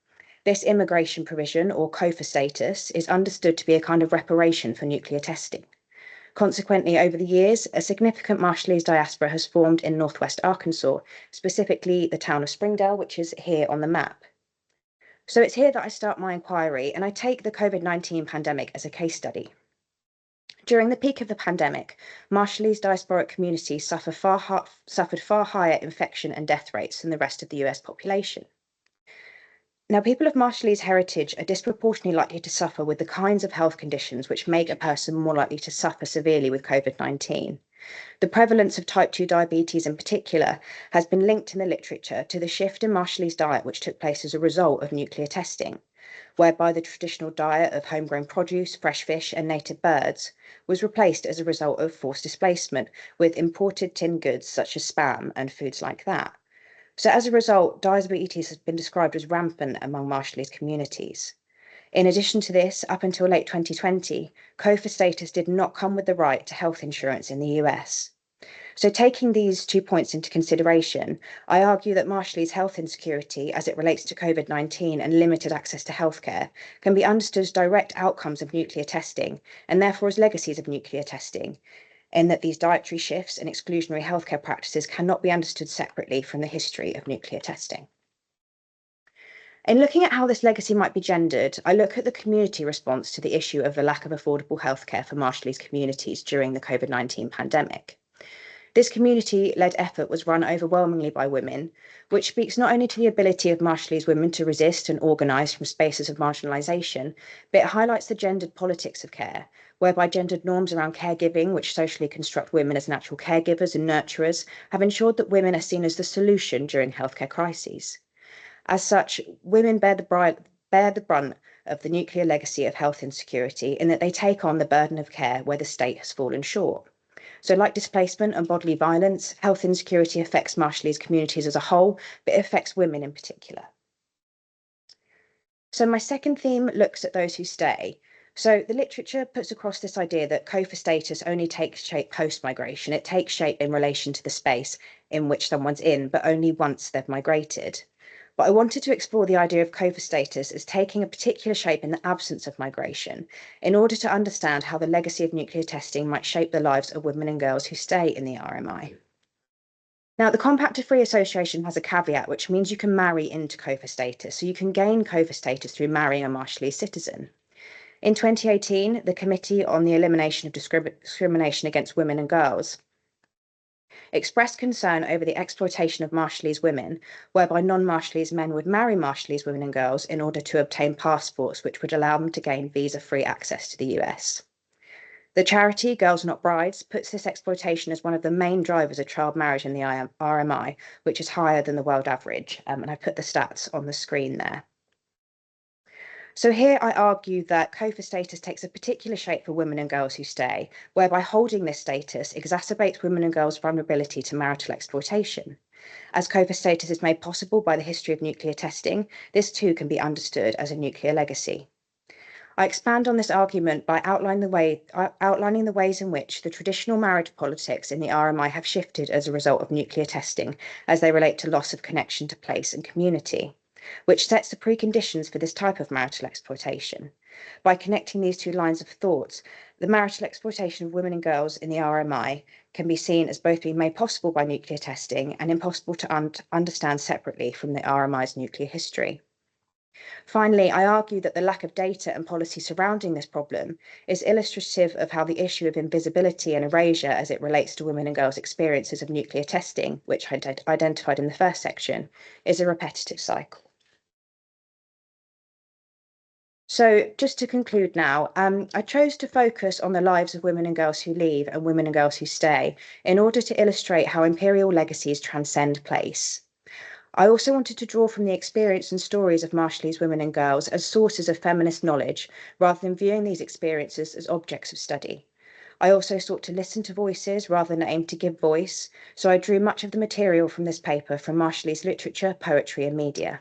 This immigration provision, or COFA status, is understood to be a kind of reparation for nuclear testing. Consequently, over the years, a significant Marshallese diaspora has formed in northwest Arkansas, specifically the town of Springdale, which is here on the map. So it's here that I start my inquiry, and I take the COVID-19 pandemic as a case study. During the peak of the pandemic, Marshallese diasporic communities suffered far higher infection and death rates than the rest of the US population. Now, people of Marshallese heritage are disproportionately likely to suffer with the kinds of health conditions which make a person more likely to suffer severely with COVID-19. The prevalence of type 2 diabetes in particular has been linked in the literature to the shift in Marshallese diet which took place as a result of nuclear testing, whereby the traditional diet of homegrown produce, fresh fish and native birds was replaced as a result of forced displacement with imported tinned goods such as spam and foods like that. So as a result, diabetes has been described as rampant among Marshallese communities. In addition to this, up until late 2020, COFA status did not come with the right to health insurance in the US. So taking these 2 points into consideration, I argue that Marshallese health insecurity as it relates to COVID-19 and limited access to healthcare can be understood as direct outcomes of nuclear testing and therefore as legacies of nuclear testing, in that these dietary shifts and exclusionary healthcare practices cannot be understood separately from the history of nuclear testing. In looking at how this legacy might be gendered, I look at the community response to the issue of the lack of affordable healthcare for Marshallese communities during the COVID-19 pandemic. This community-led effort was run overwhelmingly by women, which speaks not only to the ability of Marshallese women to resist and organise from spaces of marginalisation, but it highlights the gendered politics of care, whereby gendered norms around caregiving, which socially construct women as natural caregivers and nurturers, have ensured that women are seen as the solution during healthcare crises. As such, women bear the brunt of the nuclear legacy of health insecurity in that they take on the burden of care where the state has fallen short. So like displacement and bodily violence, health insecurity affects Marshallese communities as a whole, but it affects women in particular. So my second theme looks at those who stay. So the literature puts across this idea that COFA status only takes shape post-migration. It takes shape in relation to the space in which someone's in, but only once they've migrated. But I wanted to explore the idea of COFA status as taking a particular shape in the absence of migration, in order to understand how the legacy of nuclear testing might shape the lives of women and girls who stay in the RMI. Now, the Compact of Free Association has a caveat, which means you can marry into COFA status. So you can gain COFA status through marrying a Marshallese citizen. In 2018, the Committee on the Elimination of Discrimination Against Women and Girls expressed concern over the exploitation of Marshallese women, whereby non-Marshallese men would marry Marshallese women and girls in order to obtain passports which would allow them to gain visa-free access to the US. The charity Girls Not Brides puts this exploitation as one of the main drivers of child marriage in the RMI, which is higher than the world average, and I put the stats on the screen there. So here I argue that COFA status takes a particular shape for women and girls who stay, whereby holding this status exacerbates women and girls' vulnerability to marital exploitation. As COFA status is made possible by the history of nuclear testing, this too can be understood as a nuclear legacy. I expand on this argument by outlining the ways in which the traditional marriage politics in the RMI have shifted as a result of nuclear testing as they relate to loss of connection to place and community, which sets the preconditions for this type of marital exploitation. By connecting these two lines of thought, the marital exploitation of women and girls in the RMI can be seen as both being made possible by nuclear testing and impossible to understand separately from the RMI's nuclear history. Finally, I argue that the lack of data and policy surrounding this problem is illustrative of how the issue of invisibility and erasure as it relates to women and girls' experiences of nuclear testing, which I identified in the first section, is a repetitive cycle. So just to conclude now, I chose to focus on the lives of women and girls who leave and women and girls who stay in order to illustrate how imperial legacies transcend place. I also wanted to draw from the experience and stories of Marshallese women and girls as sources of feminist knowledge, rather than viewing these experiences as objects of study. I also sought to listen to voices rather than aim to give voice, so I drew much of the material from this paper from Marshallese literature, poetry and media.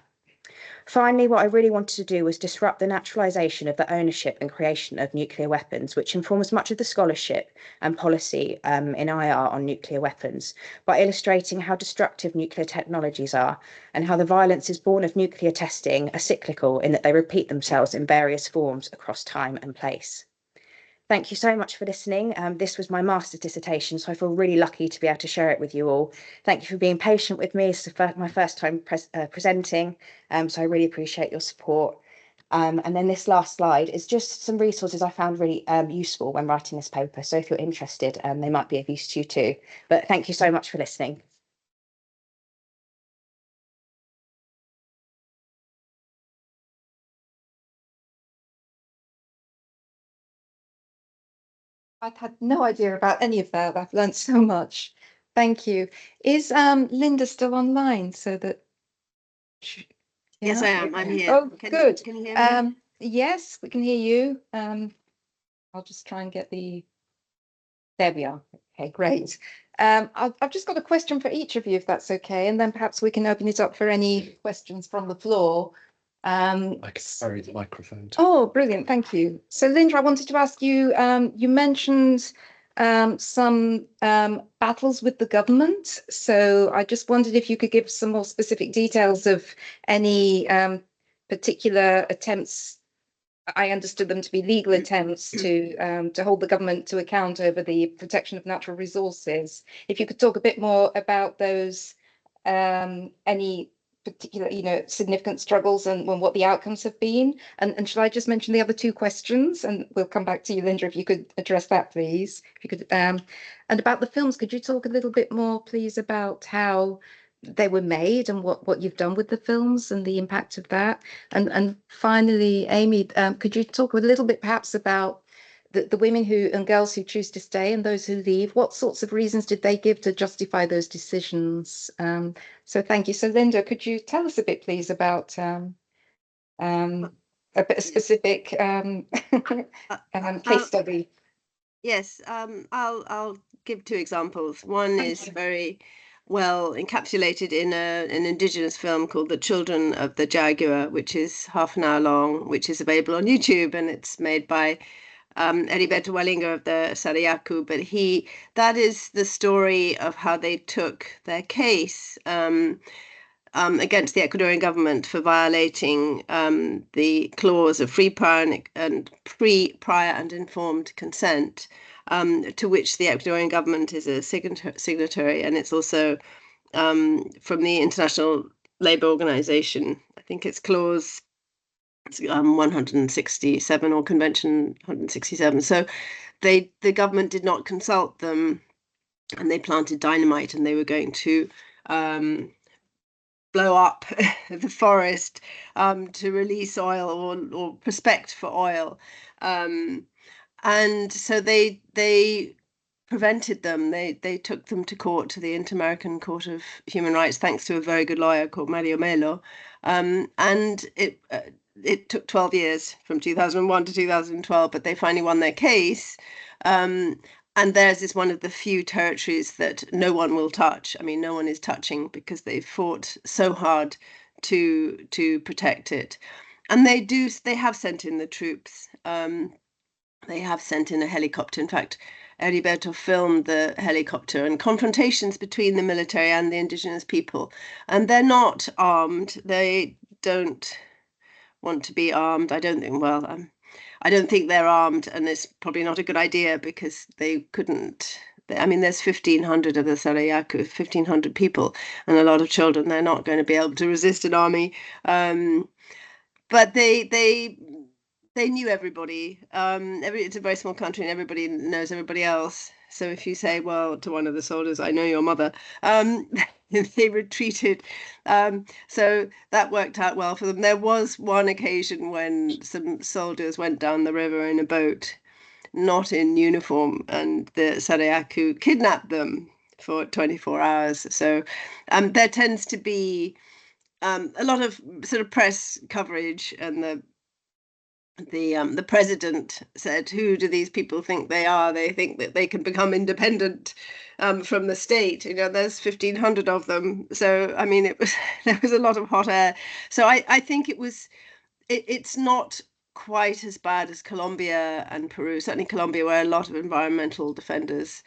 Finally, what I really wanted to do was disrupt the naturalisation of the ownership and creation of nuclear weapons, which informs much of the scholarship and policy in IR on nuclear weapons, by illustrating how destructive nuclear technologies are and how the violences born of nuclear testing are cyclical in that they repeat themselves in various forms across time and place. Thank you so much for listening. This was my master's dissertation, so I feel really lucky to be able to share it with you all. Thank you for being patient with me. It's my first time presenting, so I really appreciate your support. And then this last slide is just some resources I found really useful when writing this paper. So if you're interested, they might be of use to you too. But thank you so much for listening. I've had no idea about any of that. I've learned so much. Thank you. Is Linda still online so that Yes, I am. I'm here. Oh, good. Can you hear me? Yes, we can hear you. I'll just try and get there we are. Okay, great. I've just got a question for each of you, if that's okay, and then perhaps we can open it up for any questions from the floor. I can carry the microphone. Oh, brilliant. Thank you. So, Linda, I wanted to ask you, you mentioned some battles with the government. So I just wondered if you could give some more specific details of any particular attempts. I understood them to be legal attempts to hold the government to account over the protection of natural resources. If you could talk a bit more about those, any particular, significant struggles and what the outcomes have been. And shall I just mention the other two questions, and we'll come back to you, Linda, if you could address that, please. If you could, and about the films, could you talk a little bit more, please, about how they were made and what you've done with the films and the impact of that? And finally, Amy, could you talk a little bit perhaps about the women and girls who choose to stay and those who leave? What sorts of reasons did they give to justify those decisions? So thank you. So Linda, could you tell us a bit, please, about a bit of specific case study? Yes, I'll give two examples. One is very well encapsulated in an Indigenous film called The Children of the Jaguar, which is half an hour long, which is available on YouTube, and it's made by Heriberto Wallinger of the Sarayaku. But that is the story of how they took their case against the Ecuadorian government for violating the clause of free, prior, and informed consent, to which the Ecuadorian government is a signatory, and it's also from the International Labour Organization. I think it's clause 167 or Convention 167. So the government did not consult them, and they planted dynamite, and they were going to blow up the forest to release oil or prospect for oil. And so they prevented them. They took them to court, to the Inter-American Court of Human Rights, thanks to a very good lawyer called Mario Melo. And it took 12 years, from 2001 to 2012, but they finally won their case. And theirs is one of the few territories that no one will touch. I mean, no one is touching because they've fought so hard to protect it. And they have sent in the troops. They have sent in a helicopter. In fact, Heriberto filmed the helicopter and confrontations between the military and the indigenous people. And they're not armed. They don't want to be armed. I don't think they're armed, and it's probably not a good idea because they couldn't. I mean, there's 1,500 of the Sarayaku, 1,500 people, and a lot of children. They're not going to be able to resist an army. But they knew everybody. It's a very small country, and everybody knows everybody else. So if you say, well, to one of the soldiers, I know your mother, they retreated. So that worked out well for them. There was one occasion when some soldiers went down the river in a boat, not in uniform, and the Sarayaku kidnapped them for 24 hours. So there tends to be a lot of sort of press coverage, and the president said, "Who do these people think they are? They think that they can become independent from the state. You know, there's 1,500 of them." So I mean, it was there was a lot of hot air. So I think it's not quite as bad as Colombia and Peru. Certainly Colombia, where a lot of environmental defenders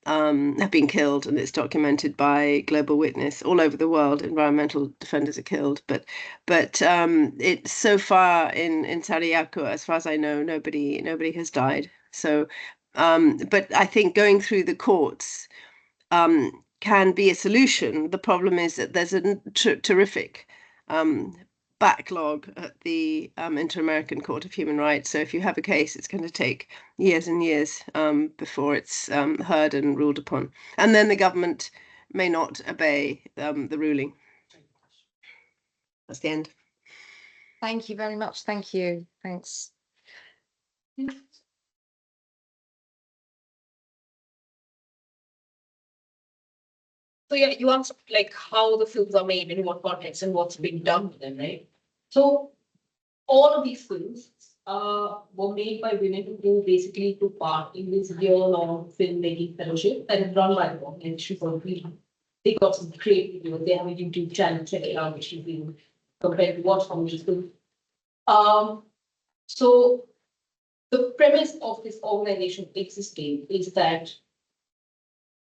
have been killed, and it's documented by Global Witness all over the world. Environmental defenders are killed, but it's so far in Sariaco, as far as I know, nobody has died. So, but I think going through the courts can be a solution. The problem is that there's a terrific backlog at the Inter-American Court of Human Rights. So if you have a case, it's going to take years and years before it's heard and ruled upon. And then the government may not obey the ruling. That's the end. Thank you very much. Thank you. Thanks. So yeah, you asked like how the films are made, in what context, and what's being done with them, right? So all of these films were made by women who basically took part in this year-long filmmaking fellowship that is run by the organization for Freedom. They got some great videos. They have a YouTube channel, check it out, which you can compare to watch from, which is good. So the premise of this organization existing is that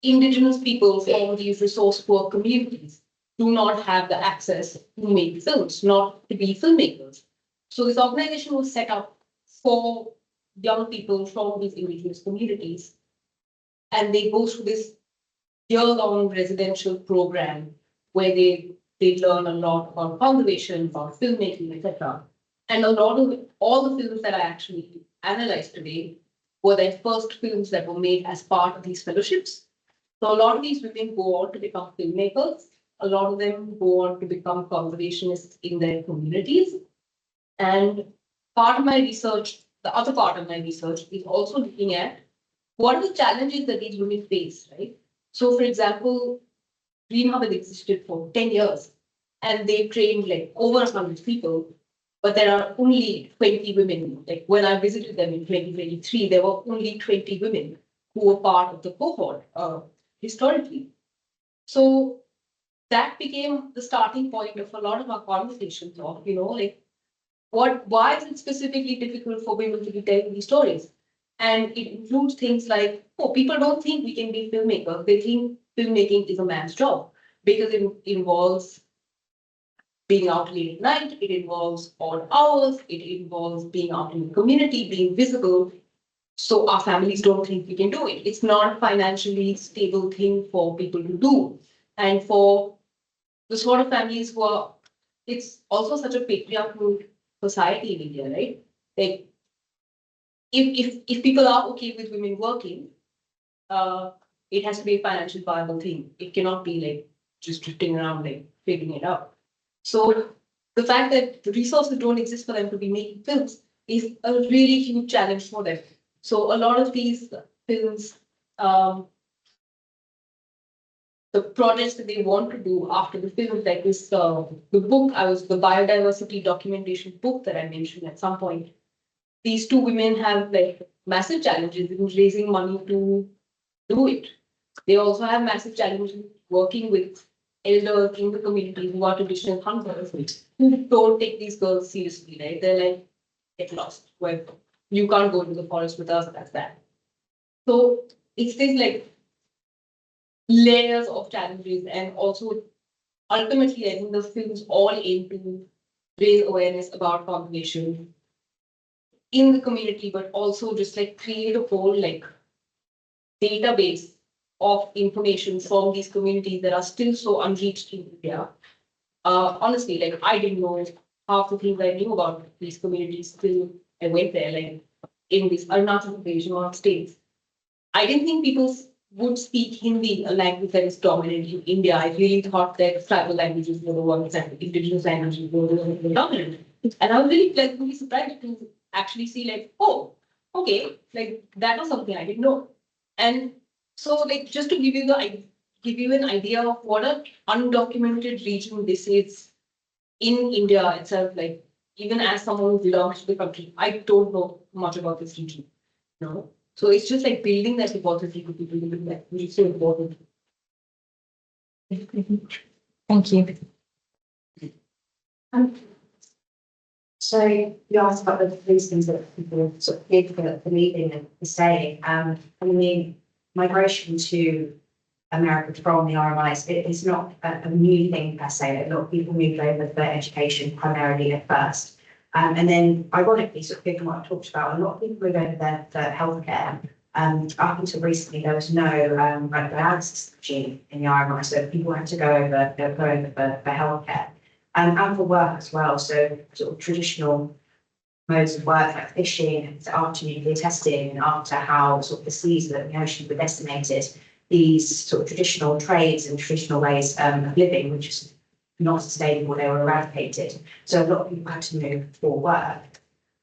Indigenous people from these resource-poor communities do not have the access to make films, not to be filmmakers. So this organization was set up for young people from these Indigenous communities, and they go through this year-long residential program where they learn a lot about conservation, about filmmaking, etc. And a lot of all the films that I actually analyzed today were their first films that were made as part of these fellowships. So a lot of these women go on to become filmmakers. A lot of them go on to become conservationists in their communities. And part of my research, the other part of my research, is also looking at what are the challenges that these women face, right? So, for example, Green Hub has existed for 10 years, and they've trained like over 100 people, but there are only 20 women. Like when I visited them in 2023, there were only 20 women who were part of the cohort historically. So that became the starting point of a lot of our conversations of, like, why is it specifically difficult for women to be telling these stories? And it includes things like, people don't think we can be filmmakers. They think filmmaking is a man's job because it involves being out late at night, it involves odd hours, it involves being out in the community, being visible. So our families don't think we can do it. It's not a financially stable thing for people to do. And for the sort of families who are, it's also such a patriarchal society in India, right? Like, if people are okay with women working, it has to be a financially viable thing. It cannot be like just drifting around, like figuring it out. So the fact that the resources don't exist for them to be making films is a really huge challenge for them. So a lot of these films, the projects that they want to do after the film, like this, the book, the biodiversity documentation book that I mentioned at some point. These two women have like massive challenges in raising money to do it. They also have massive challenges working with elders in the community who are traditional hunters who don't take these girls seriously, right? They're like, get lost. Well, you can't go into the forest with us, that's that. So it's this like layers of challenges, and also ultimately I think the films all aim to raise awareness about conservation in the community, but also just like create a whole like database of information from these communities that are still so unreached in India. Honestly, like I didn't know half the things I knew about these communities till I went there, like in this Arunachal Pradesh or states. I didn't think people would speak Hindi, a language that is dominant in India. I really thought that tribal languages were the ones that indigenous languages were the ones that were dominant. And I was really pleasantly surprised to actually see like, oh, okay, like that was something I didn't know. And so like just to give you an idea of what an undocumented region this is in India itself, like even as someone who belongs to the country, I don't know much about this region. No. So it's just like building that hypothesis to people, which is so important. Thank you. So you asked about these things that people sort of give for believing and for saying. I mean, migration to America from the RMIs, it is not a new thing per se. A lot of people moved over for education primarily at first. And then ironically, sort of given what I talked about, a lot of people moved over there for healthcare. Up until recently, there was no dialysis machine in the RMI, so people had to go over for healthcare. And for work as well, so sort of traditional modes of work like fishing, after nuclear testing, and after how sort of the seas and the ocean were decimated, these sort of traditional trades and traditional ways of living, which is not sustainable, they were eradicated. So a lot of people had to move for work.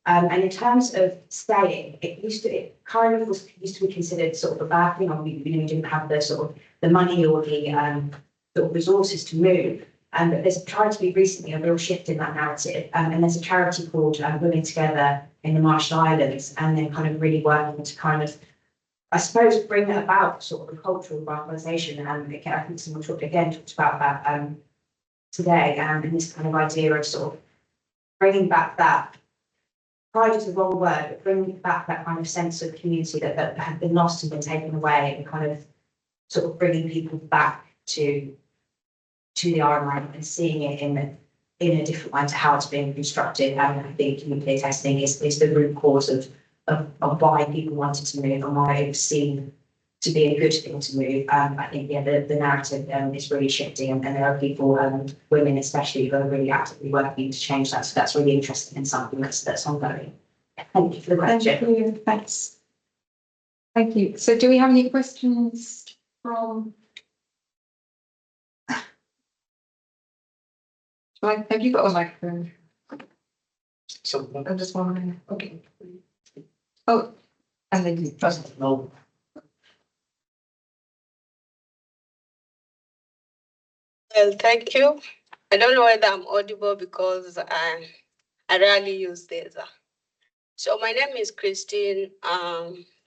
And in terms of staying, it used to be considered sort of a bad thing. Or you didn't have the sort of the money or the sort of resources to move. But there's tried to be recently a real shift in that narrative. And there's a charity called Women Together in the Marsh Islands, and they're kind of really working to kind of, I suppose, bring about sort of a cultural revitalisation. And I think someone talked about that today, and this kind of idea of sort of bringing back that, pride is the wrong word, but bringing back that kind of sense of community that had been lost and been taken away, and kind of sort of bringing people back to the RMI and seeing it in a different way to how it's being constructed. And I think nuclear testing is the root cause of why people wanted to move and why it was seen to be a good thing to move. I think the narrative is really shifting, and there are people, women especially, who are really actively working to change that. So that's really interesting and something that's ongoing. Thank you for the question. Thank you. Thanks. Thank you. So do we have any questions from? Have you got a microphone? I'm just wondering. Okay. Oh, and then you. No. Well, thank you. I don't know whether I'm audible because I rarely use this. So my name is Christine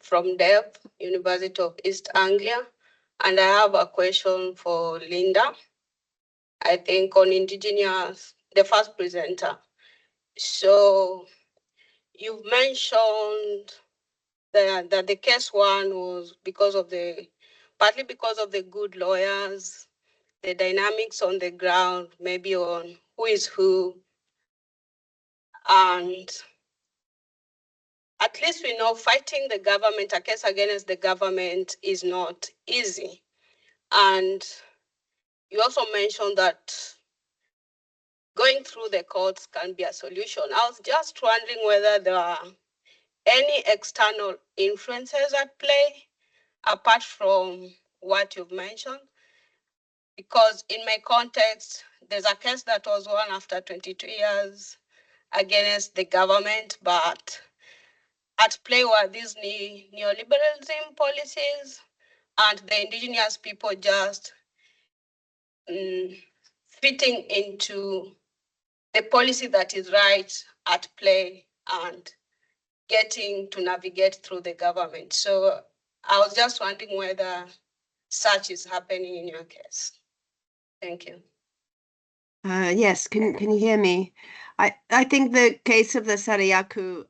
from Dyer, University of East Anglia, and I have a question for Linda. I think on Indigenous, the first presenter. So you've mentioned that the case one was partly because of the good lawyers, the dynamics on the ground, maybe on who is who. And at least we know fighting the government, a case against the government, is not easy. And you also mentioned that going through the courts can be a solution. I was just wondering whether there are any external influences at play apart from what you've mentioned. Because in my context, there's a case that was won after 22 years against the government, but at play were these neoliberalism policies and the indigenous people just fitting into the policy that is right at play and getting to navigate through the government. So I was just wondering whether such is happening in your case. Thank you. Yes, can you hear me? I think the case of the Sarayaku,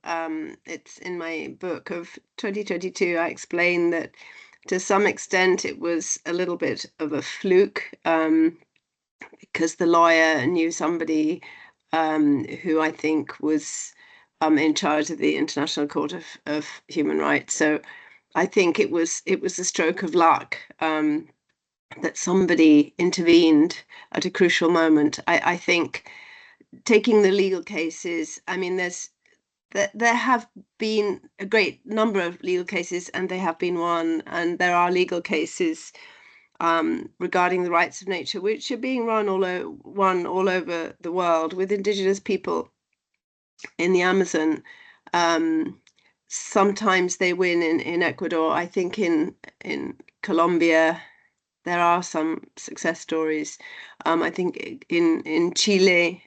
it's in my book of 2022, I explained that to some extent it was a little bit of a fluke because the lawyer knew somebody who I think was in charge of the International Court of Human Rights. So I think it was a stroke of luck that somebody intervened at a crucial moment. I think taking the legal cases, I mean, there have been a great number of legal cases and they have been won, and there are legal cases regarding the rights of nature, which are being won all over the world with Indigenous people in the Amazon. Sometimes they win in Ecuador. I think in Colombia there are some success stories. I think in Chile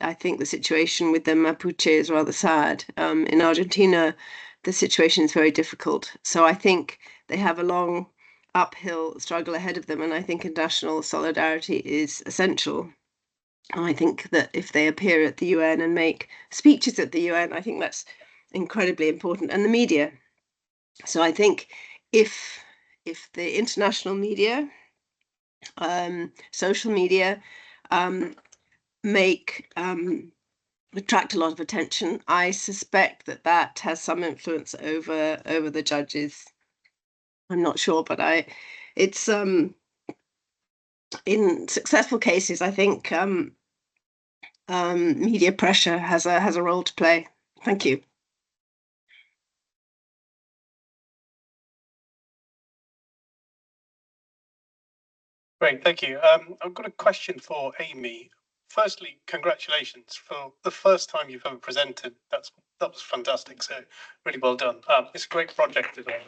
I think the situation with the Mapuche is rather sad. In Argentina, the situation is very difficult. So I think they have a long uphill struggle ahead of them, and I think international solidarity is essential. I think that if they appear at the UN and make speeches at the UN, I think that's incredibly important. And the media. So I think if the international media, social media, attract a lot of attention, I suspect that has some influence over the judges. I'm not sure, but it's in successful cases, I think media pressure has a role to play. Thank you. Great, thank you. I've got a question for Amy. Firstly, congratulations for the first time you've ever presented. That was fantastic. So really well done. It's a great project as well.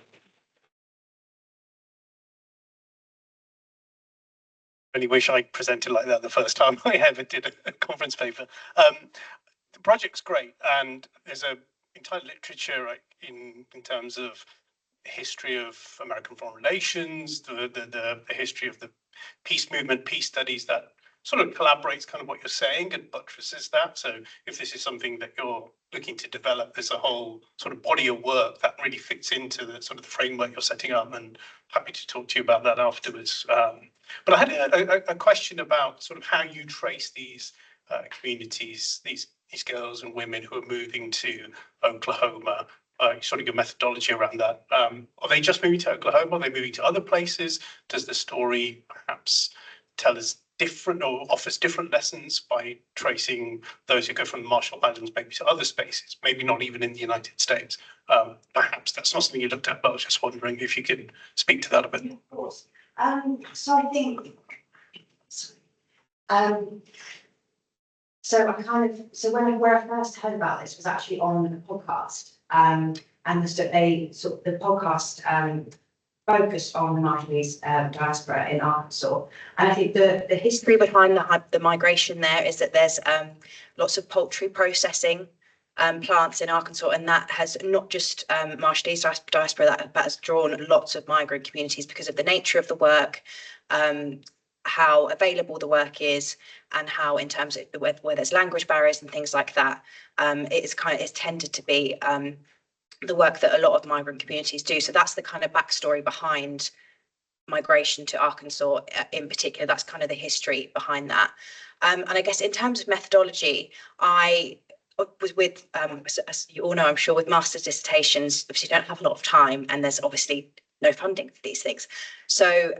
Really wish I presented like that the first time I ever did a conference paper. The project's great, and there's a entire literature in terms of history of American foreign relations, the history of the peace movement, peace studies that sort of collaborates kind of what you're saying and buttresses that. So if this is something that you're looking to develop, there's a whole sort of body of work that really fits into the sort of the framework you're setting up, and happy to talk to you about that afterwards. But I had a question about sort of how you trace these communities, these girls and women who are moving to Oklahoma, sort of your methodology around that. Are they just moving to Oklahoma? Are they moving to other places? Does the story perhaps tell us different or offers different lessons by tracing those who go from the Marshall Islands maybe to other spaces, maybe not even in the United States? Perhaps that's not something you looked at, but I was just wondering if you could speak to that a bit. Of course. So I think, where I first heard about this was actually on a podcast, and the podcast focused on the Marshallese diaspora in Arkansas. And I think the history behind the migration there is that there's lots of poultry processing plants in Arkansas, and that has not just Marshallese diaspora, that has drawn lots of migrant communities because of the nature of the work, how available the work is, and how, in terms of where there's language barriers and things like that, it's tended to be the work that a lot of migrant communities do. So that's the kind of backstory behind migration to Arkansas in particular. That's kind of the history behind that. And I guess in terms of methodology, I was with, as you all know, I'm sure, with master's dissertations, obviously you don't have a lot of time, and there's obviously no funding for these things. So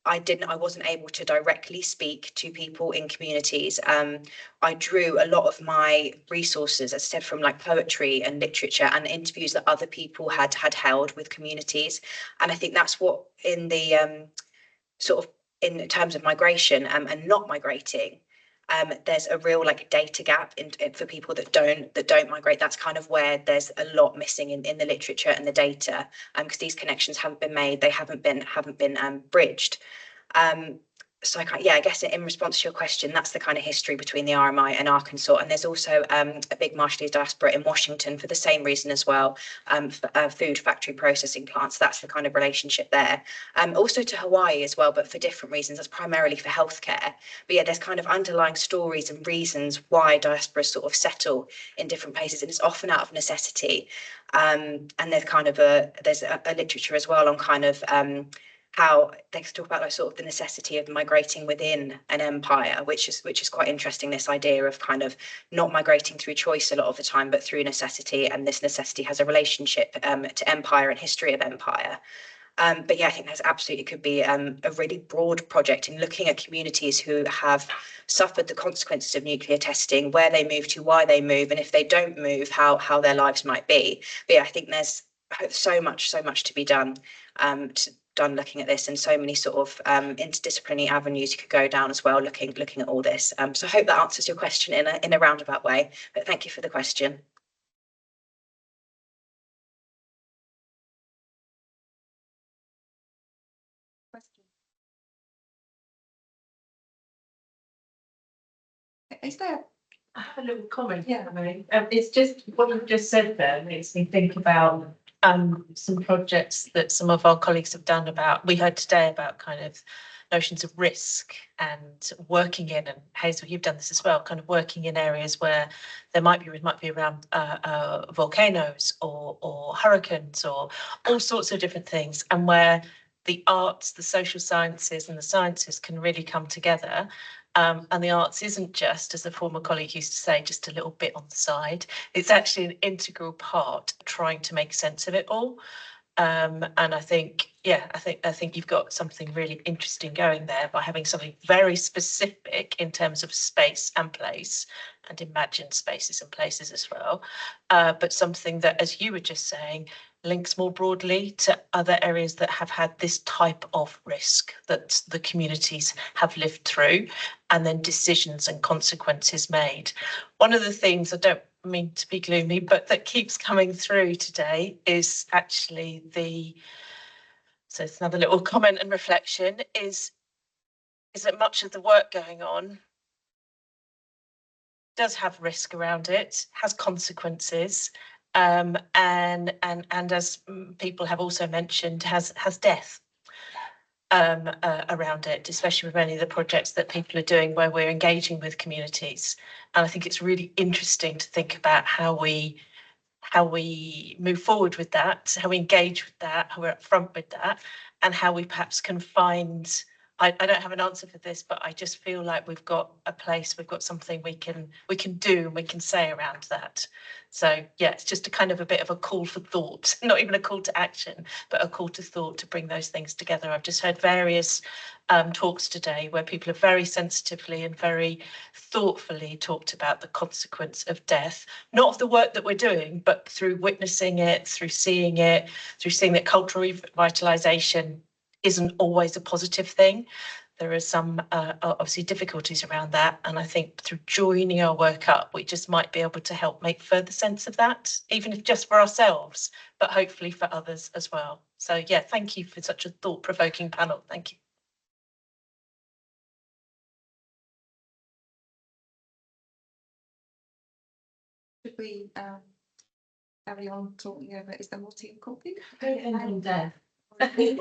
I wasn't able to directly speak to people in communities. I drew a lot of my resources, as I said, from like poetry and literature and interviews that other people had held with communities. And I think that's what in the sort of in terms of migration and not migrating, there's a real like data gap for people that don't migrate. That's kind of where there's a lot missing in the literature and the data, because these connections haven't been made, they haven't been bridged. So I guess in response to your question, that's the kind of history between the RMI and Arkansas. And there's also a big Marshallese diaspora in Washington for the same reason as well, food factory processing plants. That's the kind of relationship there. Also to Hawaii as well, but for different reasons. That's primarily for healthcare. But yeah, there's kind of underlying stories and reasons why diasporas sort of settle in different places, and it's often out of necessity. And there's kind of there's a literature as well on kind of how they talk about like sort of the necessity of migrating within an empire, which is quite interesting, this idea of kind of not migrating through choice a lot of the time, but through necessity, and this necessity has a relationship to empire and history of empire. But yeah, I think there's absolutely could be a really broad project in looking at communities who have suffered the consequences of nuclear testing, where they move to, why they move, and if they don't move, how their lives might be. But yeah, I think there's so much to be done looking at this, and so many sort of interdisciplinary avenues you could go down as well, looking at all this. So I hope that answers your question in a roundabout way, but thank you for the question. is there? I have a little comment. Yeah. I mean, it's just what you've just said there makes me think about some projects that some of our colleagues have done about. We heard today about kind of notions of risk and working in, and Hazel, you've done this as well, kind of working in areas where there might be around volcanoes or hurricanes or all sorts of different things, and where the arts, the social sciences and the sciences can really come together. And the arts isn't just, as a former colleague used to say, just a little bit on the side. It's actually an integral part of trying to make sense of it all. And I think you've got something really interesting going there by having something very specific in terms of space and place and imagined spaces and places as well. But something that, as you were just saying, links more broadly to other areas that have had this type of risk that the communities have lived through, and then decisions and consequences made. One of the things, I don't mean to be gloomy, but that keeps coming through today is actually so it's another little comment and reflection, is that much of the work going on does have risk around it, has consequences, and as people have also mentioned, has death around it, especially with many of the projects that people are doing where we're engaging with communities. And I think it's really interesting to think about how we move forward with that, how we engage with that, how we're upfront with that, and how we perhaps can find, I don't have an answer for this, but I just feel like we've got a place, we've got something we can do and we can say around that. So yeah, it's just a kind of a bit of a call for thought, not even a call to action, but a call to thought to bring those things together. I've just heard various talks today where people have very sensitively and very thoughtfully talked about the consequence of death, not of the work that we're doing, but through witnessing it, through seeing that cultural revitalisation isn't always a positive thing. There are some obviously difficulties around that, and I think through joining our work up, we just might be able to help make further sense of that, even if just for ourselves, but hopefully for others as well. So yeah, thank you for such a thought-provoking panel. Thank you. Should we carry on talking over? Is there more tea and coffee? End on death. End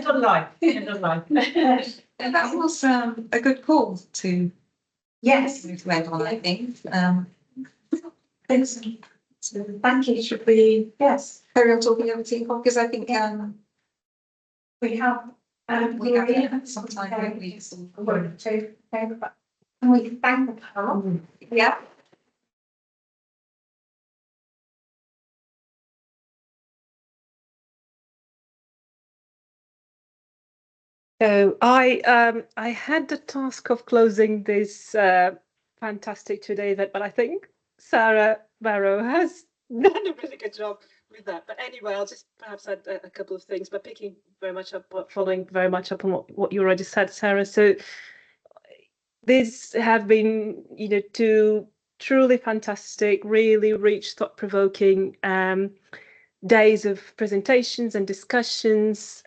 on life. End on life. That was a good call to to end on, I think. So thank you. Should we carry on talking over tea and coffee? Because I think we have some time, don't we? Can we thank the panel? Yeah. So I had the task of closing this fantastic two-day event, but I think Sarah Barrow has done a really good job with that. But anyway, I'll just perhaps add a couple of things, but following very much up on what you already said, Sarah. So these have been, two truly fantastic, really rich, thought-provoking days of presentations and discussions,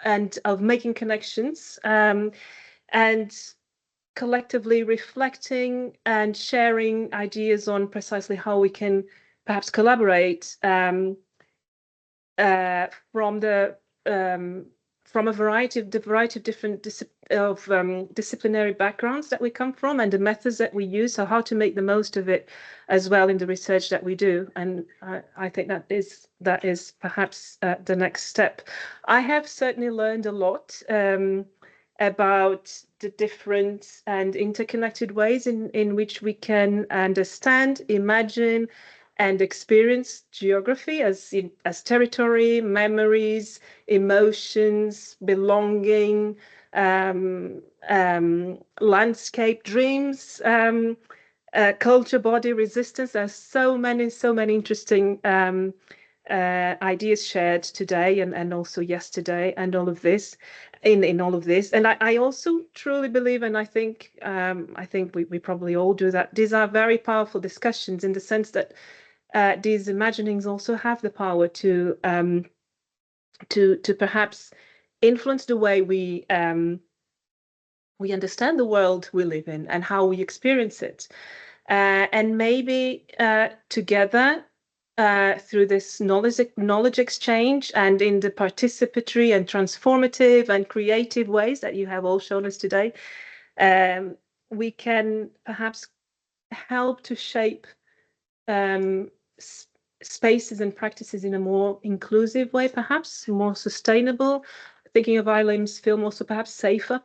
and of making connections, and collectively reflecting and sharing ideas on precisely how we can perhaps collaborate from a variety of different disciplinary backgrounds that we come from, and the methods that we use, so how to make the most of it as well in the research that we do. And I think that is perhaps the next step. I have certainly learned a lot about the different and interconnected ways in which we can understand, imagine, and experience geography as territory, memories, emotions, belonging, landscape, dreams, culture, body, resistance. There's so many interesting ideas shared today and also yesterday, and all of this in all of this. And I also truly believe, and I think we probably all do, that these are very powerful discussions in the sense that these imaginings also have the power to perhaps influence the way we we understand the world we live in and how we experience it. And maybe together, through this knowledge exchange and in the participatory and transformative and creative ways that you have all shown us today, we can perhaps help to shape spaces and practices in a more inclusive way, perhaps more sustainable. Thinking of ILM's film, also perhaps safer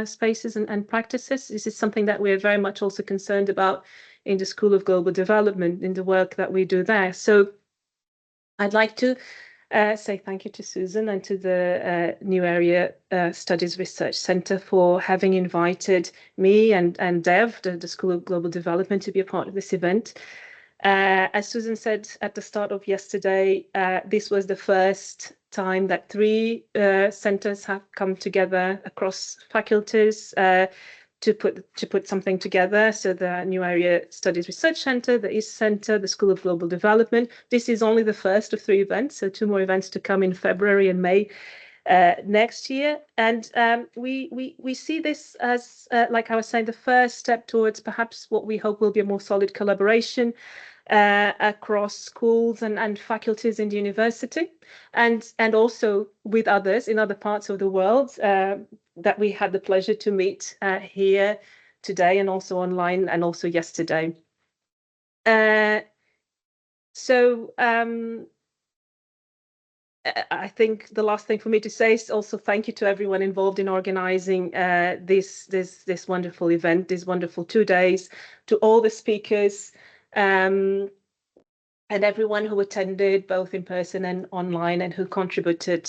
spaces and practices. This is something that we're very much also concerned about in the School of Global Development, in the work that we do there. So I'd like to say thank you to Susan and to the New Area Studies Research Centre for having invited me and Dev, the School of Global Development, to be a part of this event. As Susan said at the start of yesterday, this was the first time that 3 centres have come together across faculties to put something together. So the New Area Studies Research Centre, the East Centre, the School of Global Development. This is only the first of 3 events, so 2 more events to come in February and May next year. And we see this as, like I was saying, the first step towards perhaps what we hope will be a more solid collaboration across schools and faculties in the university, and also with others in other parts of the world that we had the pleasure to meet here today and also online and also yesterday. So I think the last thing for me to say is also thank you to everyone involved in organizing this wonderful event, these wonderful 2 days, to all the speakers, and everyone who attended both in person and online and who contributed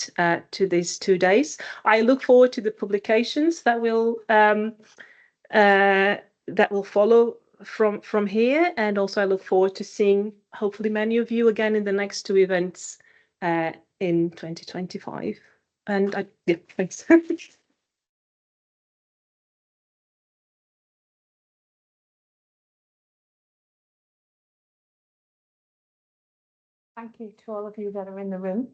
to these 2 days. I look forward to the publications that will follow from here, and also I look forward to seeing hopefully many of you again in the next 2 events in 2025. And yeah, thanks. Thank you to all of you that are in the room,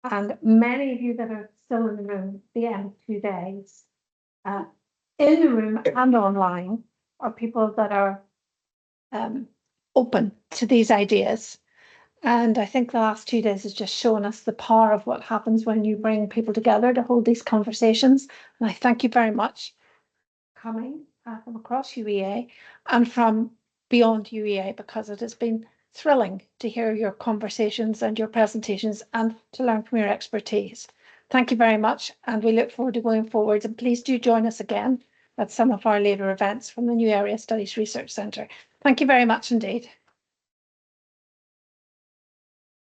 and many of you that are still in the room at the end of 2 days. In the room and online are people that are open to these ideas. And I think the last 2 days has just shown us the power of what happens when you bring people together to hold these conversations. And I thank you very much for coming from across UEA and from beyond UEA, because it has been thrilling to hear your conversations and your presentations and to learn from your expertise. Thank you very much, and we look forward to going forward. And please do join us again at some of our later events from the New Area Studies Research Centre. Thank you very much indeed.